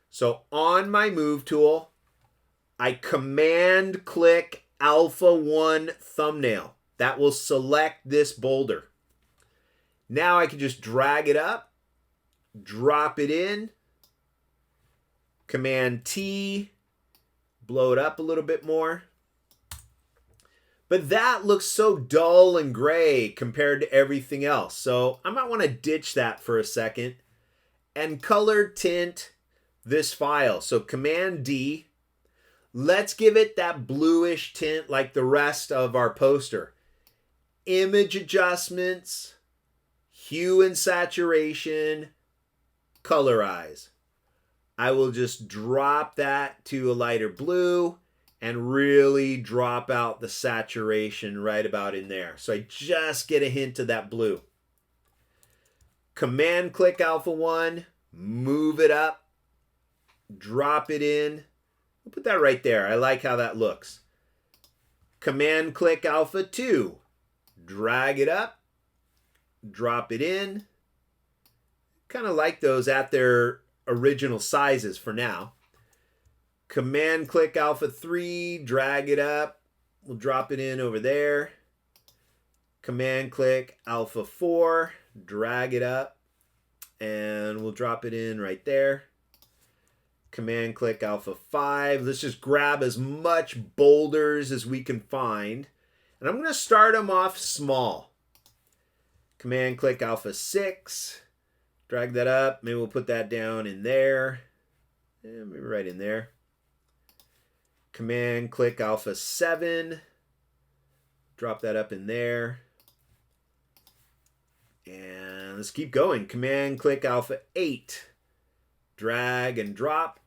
So on my move tool, I command click Alpha 1 thumbnail. That will select this boulder. Now I can just drag it up, drop it in, Command T, blow it up a little bit more. But that looks so dull and gray compared to everything else. So I might want to ditch that for a second and color tint this file. So Command D, let's give it that bluish tint like the rest of our poster. Image adjustments, hue and saturation, colorize. I will just drop that to a lighter blue and really drop out the saturation right about in there. So I just get a hint of that blue. Command click Alpha 1, move it up, drop it in. We'll put that right there. I like how that looks. Command click Alpha 2, drag it up, drop it in. Kind of like those at their original sizes for now. Command click Alpha 3, drag it up. We'll drop it in over there. Command click Alpha 4, drag it up, and we'll drop it in right there. Command click Alpha 5. Let's just grab as much boulders as we can find. And I'm going to start them off small. Command click Alpha 6. Drag that up. Maybe we'll put that down in there. Yeah, maybe right in there. Command click Alpha 7. Drop that up in there. And let's keep going. Command click Alpha 8. Drag and drop.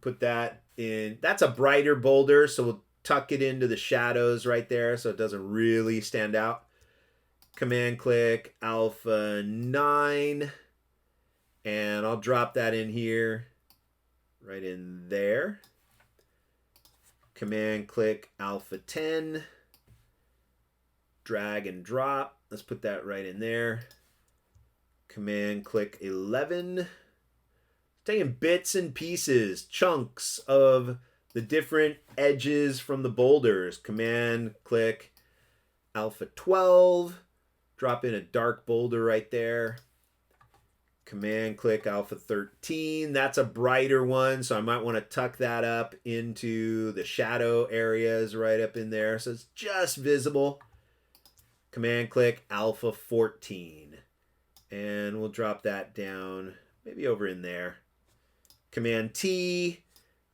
Put that in. That's a brighter boulder, so we'll tuck it into the shadows right there so it doesn't really stand out. Command click Alpha 9. And I'll drop that in here, right in there. Command click Alpha 10. Drag and drop. Let's put that right in there. Command click 11. Taking bits and pieces, chunks of the different edges from the boulders. Command click Alpha 12. Drop in a dark boulder right there. Command click Alpha 13. That's a brighter one, so I might want to tuck that up into the shadow areas right up in there so it's just visible. Command click Alpha 14. And we'll drop that down maybe over in there. Command T.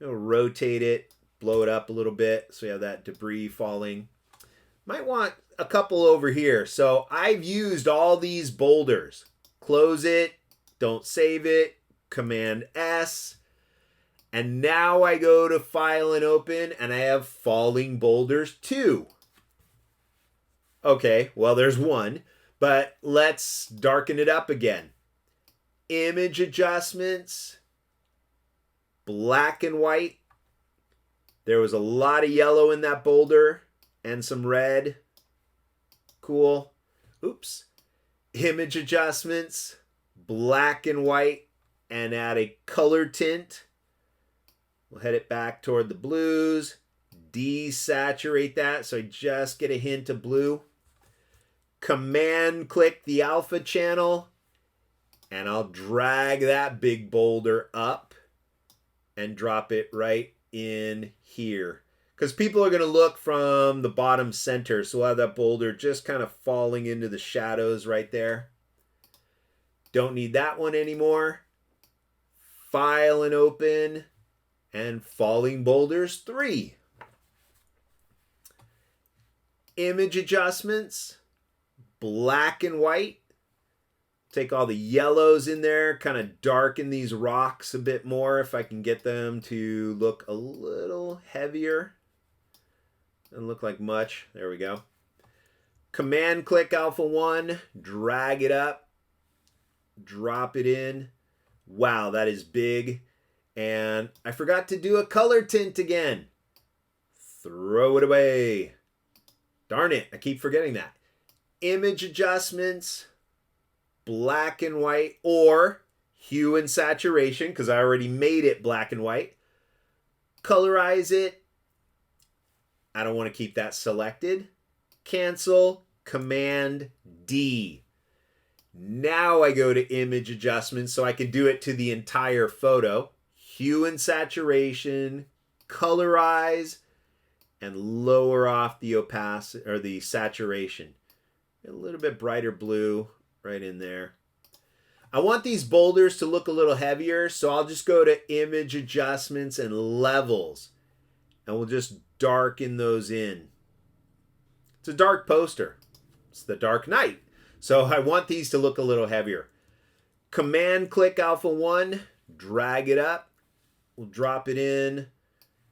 We'll rotate it, blow it up a little bit so we have that debris falling. Might want a couple over here. So I've used all these boulders. Close it. Don't save it. Command S. And now I go to File and Open, and I have Falling Boulders 2. Okay, well, there's one, but let's darken it up again. Image adjustments, black and white. There was a lot of yellow in that boulder and some red. Cool. Oops. Image adjustments, black and white. and add a color tint. We'll head it back toward the blues, desaturate that so I just get a hint of blue. Command click the alpha channel, and I'll drag that big boulder up and drop it right in here. Because people are going to look from the bottom center, so we'll have that boulder just kind of falling into the shadows right there. Don't need that one anymore. File and open, and Falling Boulders 3. Image adjustments, black and white. Take all the yellows in there, kind of darken these rocks a bit more if I can get them to look a little heavier. Doesn't look like much. There we go. Command click Alpha 1, drag it up, drop it in. Wow, that is big. And I forgot to do a color tint again. Throw it away. Darn it, I keep forgetting that. Image adjustments, black and white, or hue and saturation, because I already made it black and white. Colorize it. I don't want to keep that selected. Cancel, Command D. Now I go to image adjustments so I can do it to the entire photo. Hue and saturation, colorize, and lower off the opacity or the saturation. A little bit brighter blue right in there. I want these boulders to look a little heavier, so I'll just go to image adjustments and levels, and we'll just darken those in. It's a dark poster. It's the Dark Knight. So I want these to look a little heavier. Command click Alpha 1, drag it up. We'll drop it in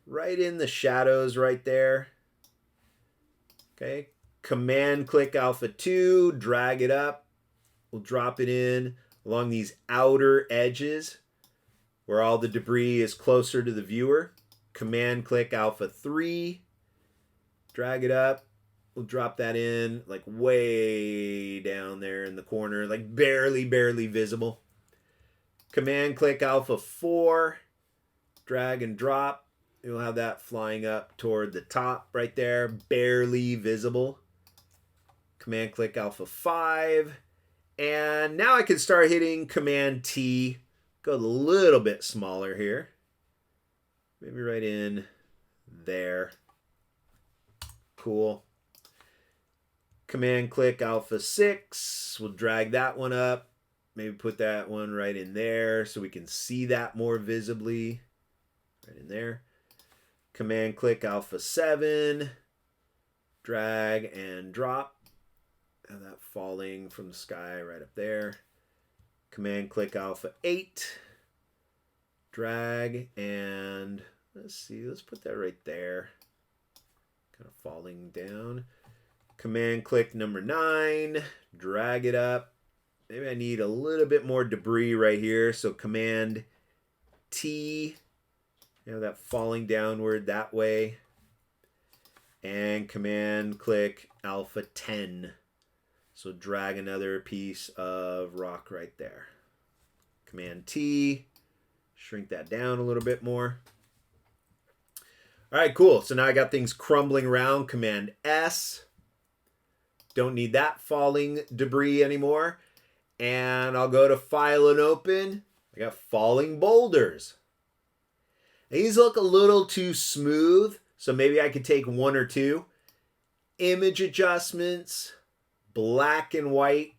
right in the shadows right there. Okay. Command click Alpha 2, drag it up. We'll drop it in along these outer edges where all the debris is closer to the viewer. Command click Alpha 3, drag it up. We'll drop that in like way down there in the corner, like barely visible. Command click Alpha 4, drag and drop. You'll have that flying up toward the top right there, barely visible. Command click Alpha 5. And now I can start hitting Command T. Go a little bit smaller here. Maybe right in there. Cool. Command click Alpha 6. We'll drag that one up. Maybe put that one right in there so we can see that more visibly. Right in there. Command click Alpha 7. Drag and drop. Have that falling from the sky right up there. Command click Alpha 8. Drag and let's see. Let's put that right there. Kind of falling down. Command click number 9, drag it up. Maybe I need a little bit more debris right here, so Command T, have that falling downward that way. And Command click Alpha 10. So drag another piece of rock right there. Command T, shrink that down a little bit more. All right, cool. So now I got things crumbling around. Command S. Don't need that falling debris anymore. And I'll go to File and Open. I got Falling Boulders. These look a little too smooth, so maybe I could take one or two. Image adjustments, black and white.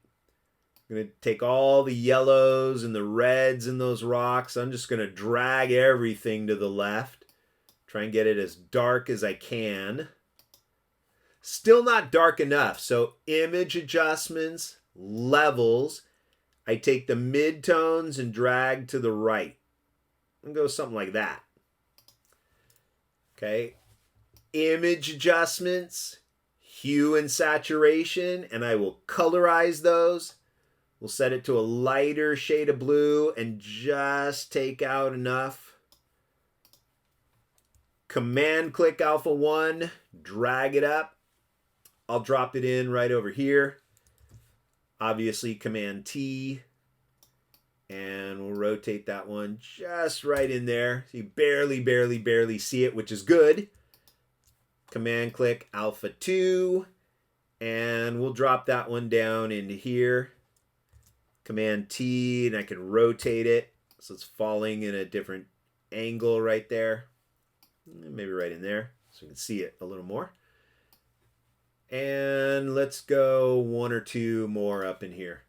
I'm going to take all the yellows and the reds in those rocks. I'm just going to drag everything to the left. Try and get it as dark as I can. Still not dark enough, so image adjustments, levels. I take the midtones and drag to the right. And go something like that. Okay. Image adjustments, hue and saturation, and I will colorize those. We'll set it to a lighter shade of blue and just take out enough. Command click Alpha 1, drag it up. I'll drop it in right over here. Obviously, Command T. And we'll rotate that one just right in there. So you barely see it, which is good. Command click Alpha 2. And we'll drop that one down into here. Command T, and I can rotate it. So it's falling in a different angle right there. Maybe right in there so you can see it a little more. And let's go one or two more up in here.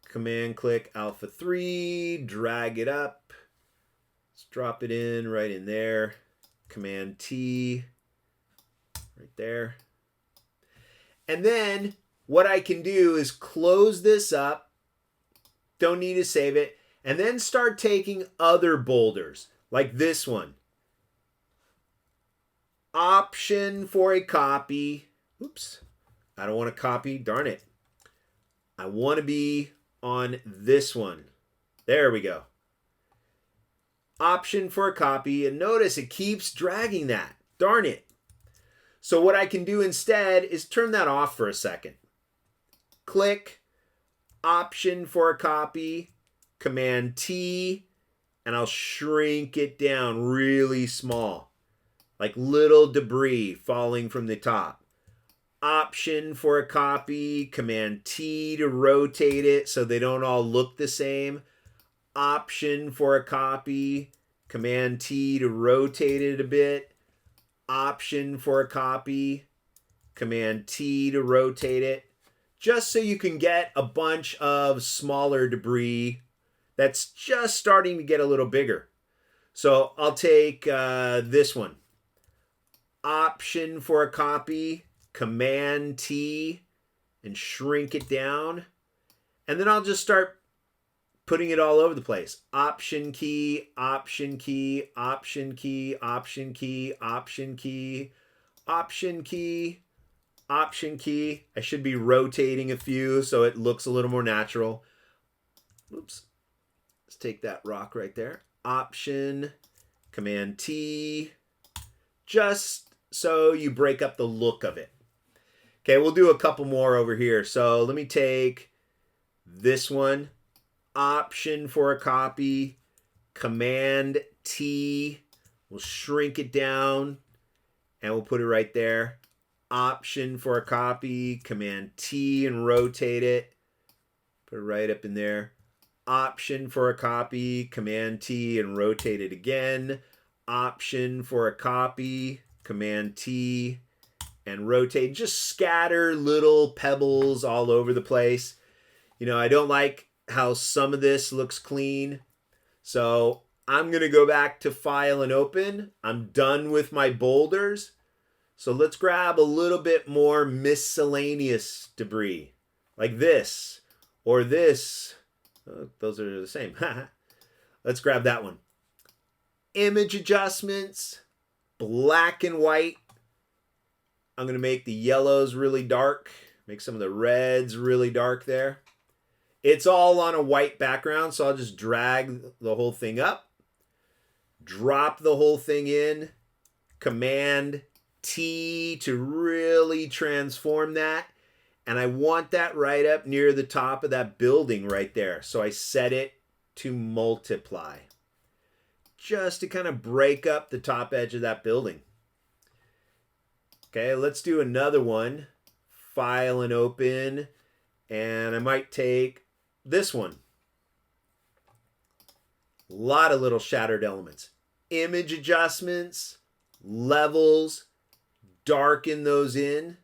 Command click Alpha 3, drag it up. Let's drop it in right in there. Command T, right there. And then what I can do is close this up. Don't need to save it. And then start taking other boulders, like this one. Option for a copy. Oops, I don't want to copy, darn it. I want to be on this one. There we go. Option for a copy, and notice it keeps dragging that. Darn it. So what I can do instead is turn that off for a second. Click Option for a copy, Command T, and I'll shrink it down really small, like little debris falling from the top. Option for a copy, Command T to rotate it so they don't all look the same. Option for a copy, Command T to rotate it a bit. Option for a copy, Command T to rotate it. Just so you can get a bunch of smaller debris that's just starting to get a little bigger. So I'll take this one. Option for a copy, Command T, and shrink it down. And then I'll just start putting it all over the place. Option key, Option key, Option key, Option key, Option key, Option key, Option key. I should be rotating a few so it looks a little more natural. Oops. Let's take that rock right there. Option, Command T, just so you break up the look of it. Okay, we'll do a couple more over here. So let me take this one. Option for a copy, Command T. We'll shrink it down and we'll put it right there. Option for a copy, Command T and rotate it. Put it right up in there. Option for a copy, Command T and rotate it again. Option for a copy, Command T and rotate. Just scatter little pebbles all over the place. You know, I don't like how some of this looks clean. So I'm going to go back to File and Open. I'm done with my boulders. So let's grab a little bit more miscellaneous debris, like this or this. Oh, those are the same. Let's grab that one. Image adjustments, black and white. I'm going to make the yellows really dark, make some of the reds really dark there. It's all on a white background, so I'll just drag the whole thing up, drop the whole thing in, Command T to really transform that. And I want that right up near the top of that building right there. So I set it to multiply, just to kind of break up the top edge of that building. Okay, let's do another one. File and Open. And I might take this one. A lot of little shattered elements. Image adjustments, levels, darken those in.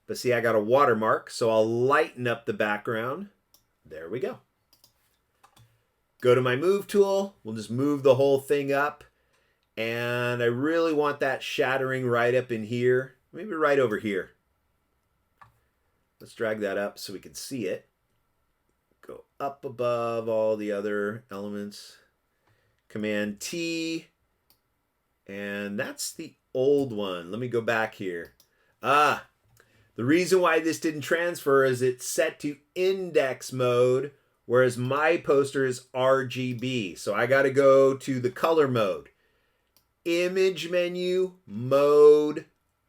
But see, I got a watermark, so I'll lighten up the background. There we go. Go to my Move tool. We'll just move the whole thing up. And I really want that shattering right up in here. Maybe right over here. Let's drag that up so we can see it. Go up above all the other elements. Command T. And that's the old one. Let me go back here. The reason why this didn't transfer is it's set to index mode, whereas my poster is RGB. So I got to go to the color mode. Image menu, mode,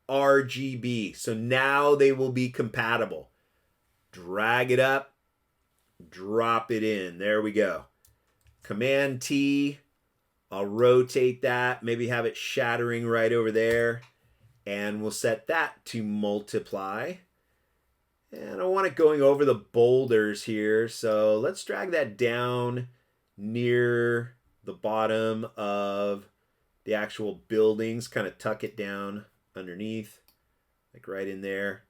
RGB. So now they will be compatible. Drag it up, drop it in. There we go. Command T, I'll rotate that, maybe have it shattering right over there, and we'll set that to multiply. And I want it going over the boulders here, so let's drag that down near the bottom of the actual buildings, kind of tuck it down underneath, like right in there.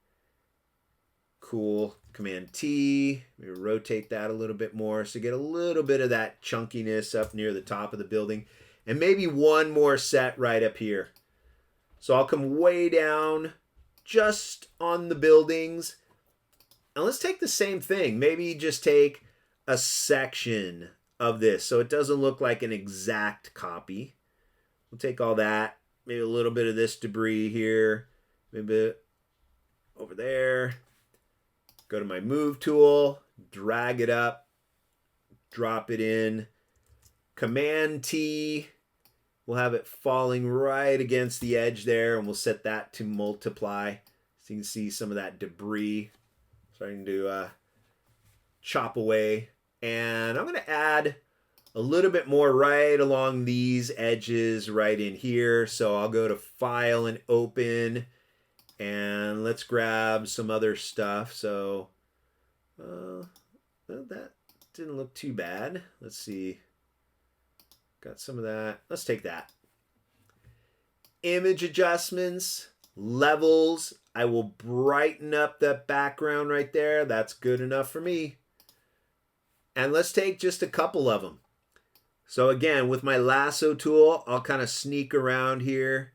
Cool. Command T, maybe rotate that a little bit more so get a little bit of that chunkiness up near the top of the building, and maybe one more set right up here. So I'll come way down just on the buildings, and let's take the same thing, maybe just take a section of this so it doesn't look like an exact copy. We'll take all that, maybe a little bit of this debris here, maybe over there. Go to my move tool, drag it up, drop it in. Command T, we'll have it falling right against the edge there, and we'll set that to multiply. So you can see some of that debris starting to chop away. And I'm going to add a little bit more right along these edges right in here. So I'll go to File and Open. And let's grab some other stuff. So well, that didn't look too bad. Let's see. Got some of that. Let's take that. Image adjustments, levels. I will brighten up the background right there. That's good enough for me. And let's take just a couple of them. So again, with my lasso tool, I'll kind of sneak around here.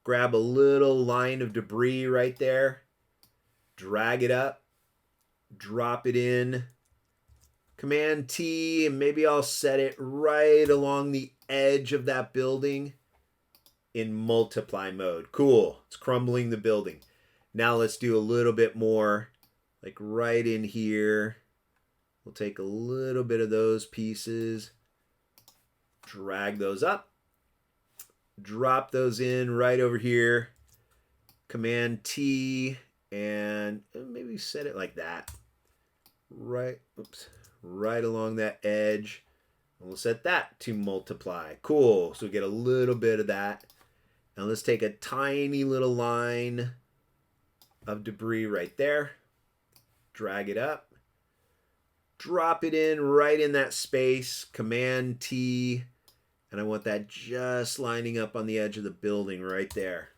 Grab a little line of debris right there, drag it up, drop it in, Command T, and maybe I'll set it right along the edge of that building in multiply mode. Cool, it's crumbling the building. Now let's do a little bit more, like right in here. We'll take a little bit of those pieces, drag those up. Drop those in right over here. Command T, and maybe set it like that. Right along that edge. And we'll set that to multiply. Cool. So we get a little bit of that. Now let's take a tiny little line of debris right there. Drag it up. Drop it in right in that space. Command T. And I want that just lining up on the edge of the building right there.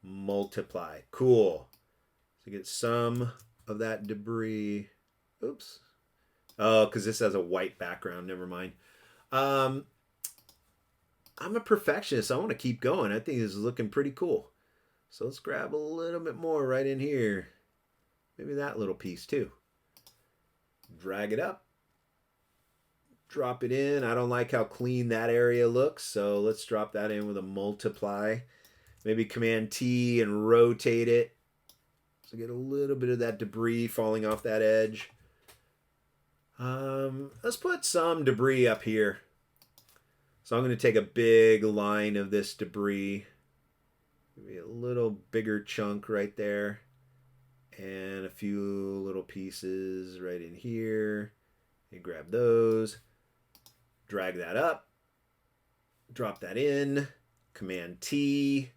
Multiply. Cool. So get some of that debris. Oops. Oh, because this has a white background. Never mind. I'm a perfectionist. I want to keep going. I think this is looking pretty cool. So let's grab a little bit more right in here. Maybe that little piece too. Drag it up. Drop it in. I don't like how clean that area looks, so let's drop that in with a multiply. Maybe Command T and rotate it. So get a little bit of that debris falling off that edge. Let's put some debris up here. So I'm going to take a big line of this debris. Maybe a little bigger chunk right there. And a few little pieces right in here. And grab those. Drag that up, drop that in, Command T,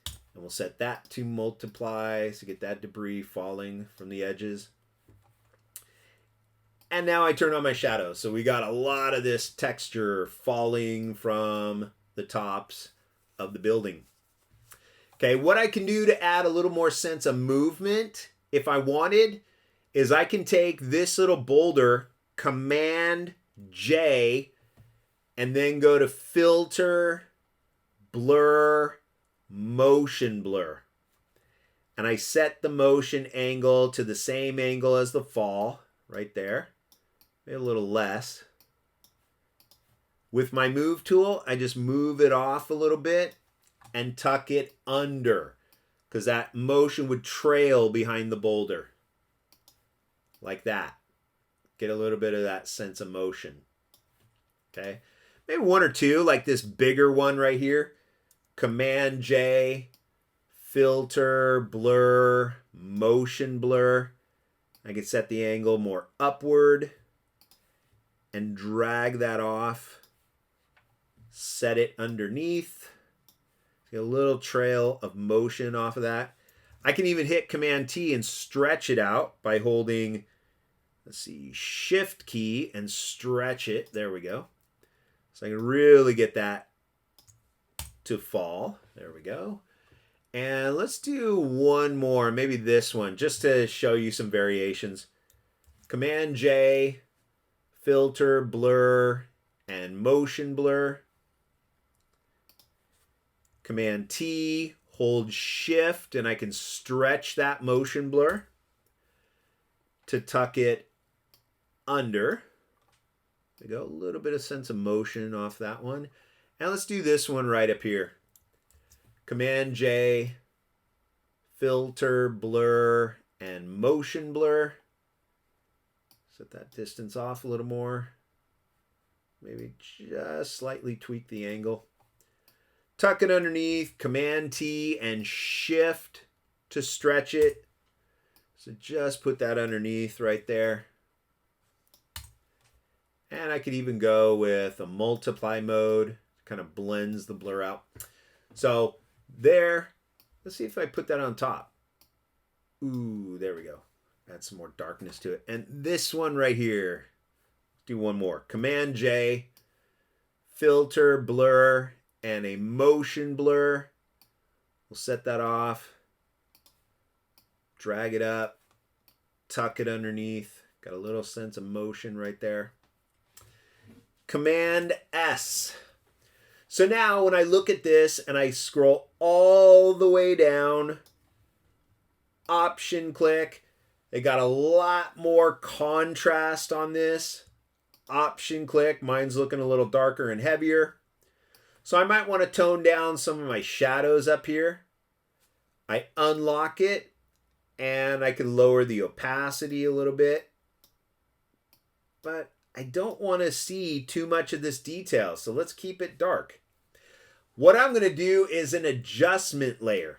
and we'll set that to multiply so get that debris falling from the edges. And now I turn on my shadows. So we got a lot of this texture falling from the tops of the building. Okay, what I can do to add a little more sense of movement, if I wanted, is I can take this little boulder, Command J, and then go to Filter, Blur, Motion Blur. And I set the motion angle to the same angle as the fall, right there. Maybe a little less. With my move tool, I just move it off a little bit and tuck it under, because that motion would trail behind the boulder. Like that. Get a little bit of that sense of motion. Okay. Maybe one or two, like this bigger one right here. Command J, Filter, Blur, Motion Blur. I can set the angle more upward and drag that off. Set it underneath. See a little trail of motion off of that. I can even hit Command T and stretch it out by holding, let's see, Shift key and stretch it. There we go. So I can really get that to fall. There we go. And let's do one more, maybe this one, just to show you some variations. Command J, filter, blur, and motion blur. Command T, hold Shift, and I can stretch that motion blur to tuck it under. There we go, a little bit of sense of motion off that one. And let's do this one right up here. Command J, filter, blur, and motion blur. Set that distance off a little more. Maybe just slightly tweak the angle. Tuck it underneath, Command T and Shift to stretch it. So just put that underneath right there. And I could even go with a multiply mode. Kind of blends the blur out. So there, let's see if I put that on top. Ooh, there we go. Add some more darkness to it. And this one right here, do one more. Command J, filter, blur, and a motion blur. We'll set that off. Drag it up. Tuck it underneath. Got a little sense of motion right there. Command S. So now when I look at this and I scroll all the way down, Option click, they got a lot more contrast on this. Option click, mine's looking a little darker and heavier. So I might want to tone down some of my shadows up here. I unlock it and I can lower the opacity a little bit. But I don't want to see too much of this detail, so let's keep it dark. What I'm going to do is an adjustment layer.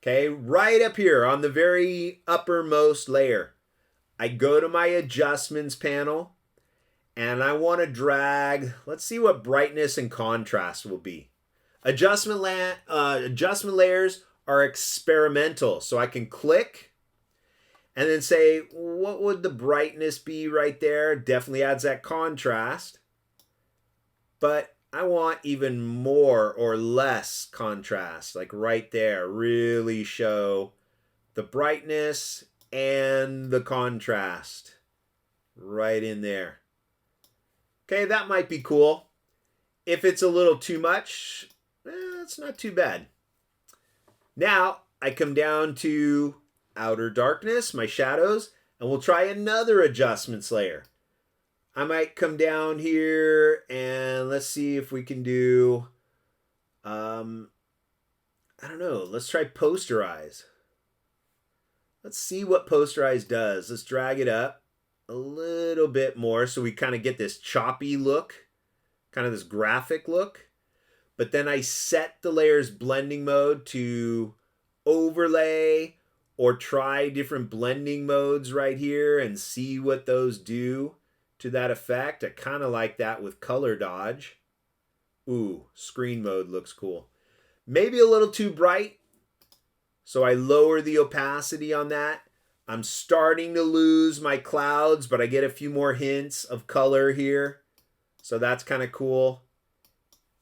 Okay, right up here on the very uppermost layer, I go to my adjustments panel and I want to drag, let's see what brightness and contrast will be. Adjustment layers are experimental, so I can click and then say, what would the brightness be right there? Definitely adds that contrast. But I want even more or less contrast, like right there. Really show the brightness and the contrast right in there. Okay, that might be cool. If it's a little too much, it's not too bad. Now I come down to outer darkness, my shadows, and we'll try another adjustments layer. I might come down here and let's see if we can do, I don't know, let's try posterize. Let's see what posterize does. Let's drag it up a little bit more so we kind of get this choppy look, kind of this graphic look. But then I set the layers blending mode to overlay or try different blending modes right here and see what those do to that effect. I kind of like that with color dodge. Ooh, screen mode looks cool. Maybe a little too bright, so I lower the opacity on that. I'm starting to lose my clouds, but I get a few more hints of color here, so that's kind of cool.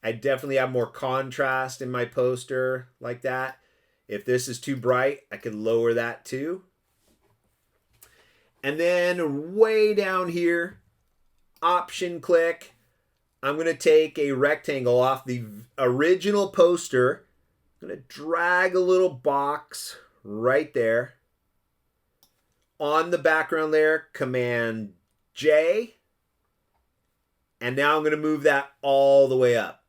I definitely have more contrast in my poster like that. If this is too bright, I can lower that too. And then way down here, option click, I'm going to take a rectangle off the original poster. I'm going to drag a little box right there. On the background layer, Command J. And now I'm going to move that all the way up.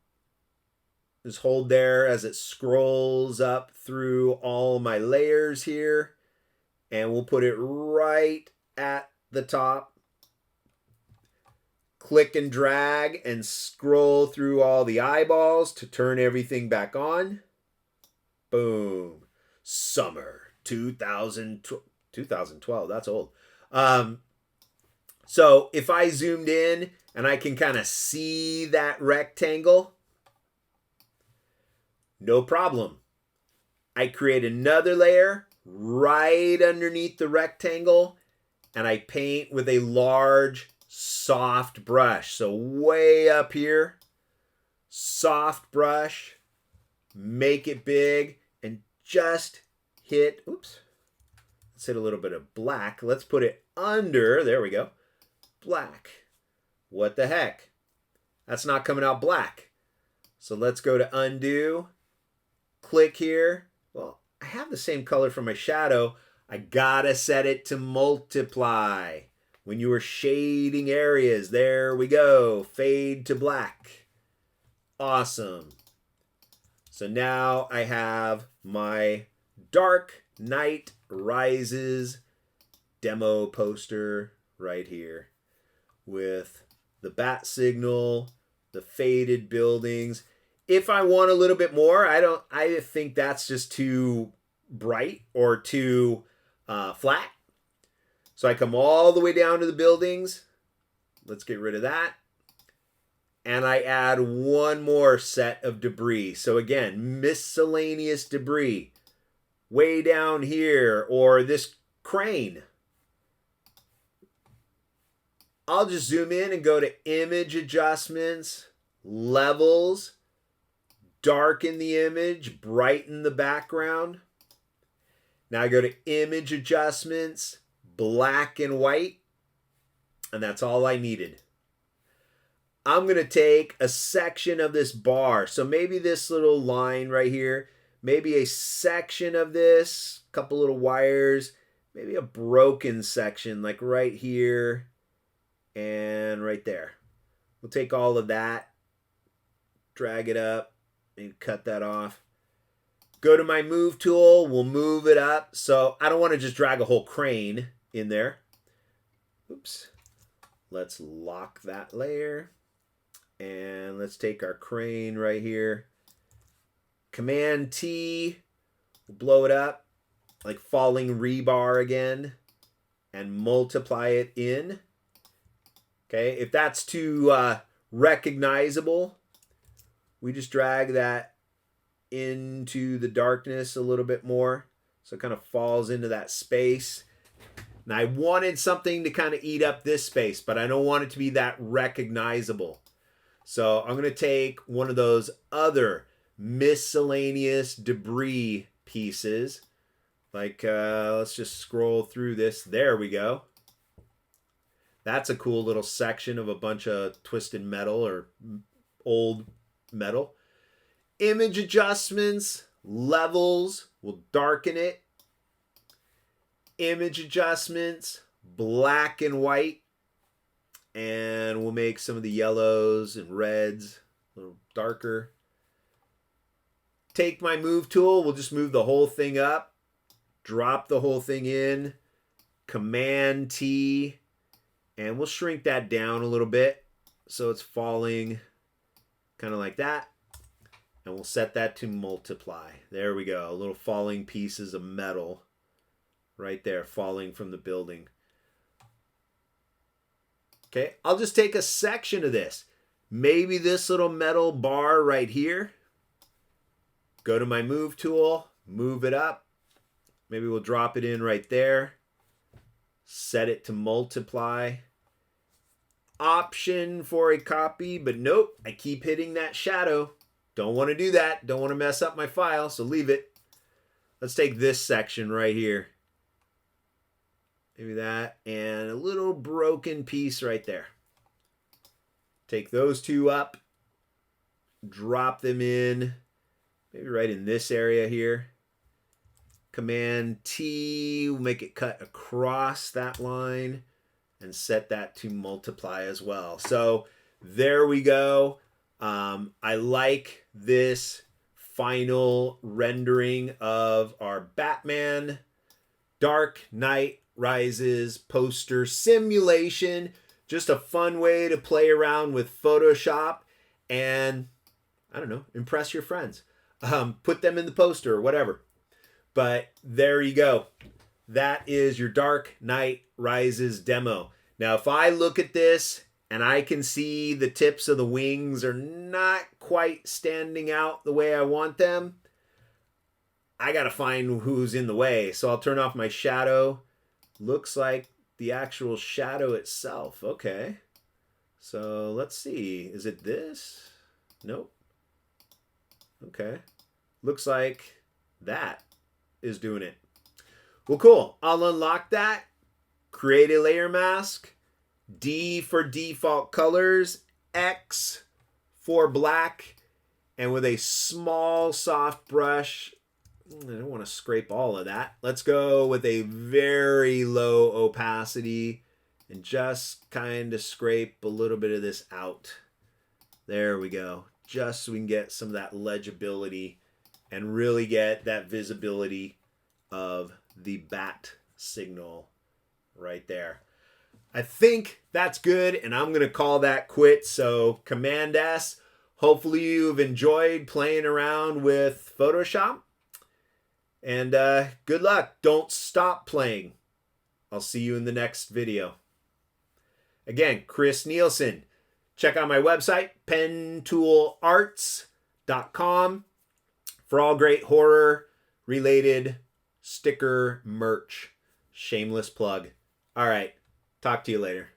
Just hold there as it scrolls up through all my layers here. And we'll put it right at the top. Click and drag and scroll through all the eyeballs to turn everything back on. Boom. Summer 2012. 2012, that's old. So if I zoomed in and I can kind of see that rectangle, no problem. I create another layer right underneath the rectangle, and I paint with a large, soft brush. So way up here, soft brush, make it big, and just hit, oops, let's hit a little bit of black. Let's put it under, there we go, black. What the heck? That's not coming out black. So let's go to undo, click here. Well, I have the same color for my shadow. I gotta set it to multiply. When you were shading areas, there we go, fade to black. Awesome. So now I have my Dark Knight Rises demo poster right here with the bat signal, the faded buildings. If I want a little bit more, I think that's just too bright or too flat. So I come all the way down to the buildings. Let's get rid of that. And I add one more set of debris. So again, miscellaneous debris. Way down here, or this crane. I'll just zoom in and go to image adjustments, levels, darken the image, brighten the background. Now I go to image adjustments, black and white, and that's all I needed. I'm going to take a section of this bar. So maybe this little line right here, maybe a section of this, a couple little wires, maybe a broken section like right here and right there. We'll take all of that, drag it up, and cut that off. Go to my move tool, we'll move it up. So I don't want to just drag a whole crane in there. Oops. Let's lock that layer. And let's take our crane right here. Command T, we'll blow it up like falling rebar again and multiply it in. Okay, if that's too recognizable, we just drag that into the darkness a little bit more. So it kind of falls into that space. Now I wanted something to kind of eat up this space, but I don't want it to be that recognizable. So I'm going to take one of those other miscellaneous debris pieces. Like, let's just scroll through this. There we go. That's a cool little section of a bunch of twisted metal or old metal. Image adjustments, levels, we'll darken it. Image adjustments, black and white. And we'll make some of the yellows and reds a little darker. Take my move tool, we'll just move the whole thing up. Drop the whole thing in. Command T. And we'll shrink that down a little bit so it's falling kind of like that. And we'll set that to multiply. There we go. Little falling pieces of metal right there falling from the building. Okay, I'll just take a section of this. Maybe this little metal bar right here. Go to my move tool, move it up. Maybe we'll drop it in right there. Set it to multiply. Option for a copy, but nope, I keep hitting that shadow. Don't want to do that. Don't want to mess up my file, so leave it. Let's take this section right here. Maybe that, and a little broken piece right there. Take those two up, drop them in, maybe right in this area here. Command T will make it cut across that line and set that to multiply as well. So there we go. I like this final rendering of our Batman Dark Knight Rises poster simulation. Just a fun way to play around with Photoshop and, I don't know, impress your friends. Put them in the poster or whatever. But there you go. that is your Dark Knight Rises demo. Now, if I look at this and I can see the tips of the wings are not quite standing out the way I want them, I gotta find who's in the way. So I'll turn off my shadow. Looks like the actual shadow itself. Okay. So let's see. Is it this? Nope. Okay. Looks like that is doing it. Well, cool. I'll unlock that. Create a layer mask. D for default colors. X for black. And with a small soft brush, I don't want to scrape all of that. Let's go with a very low opacity and just kind of scrape a little bit of this out. There we go. Just so we can get some of that legibility and really get that visibility of the bat signal right there. I think that's good, and I'm going to call that quits. So Command S. Hopefully you've enjoyed playing around with Photoshop. And good luck. Don't stop playing. I'll see you in the next video. Again, Chris Nielsen. Check out my website, pentoolarts.com, for all great horror-related sticker merch. Shameless plug. All right. Talk to you later.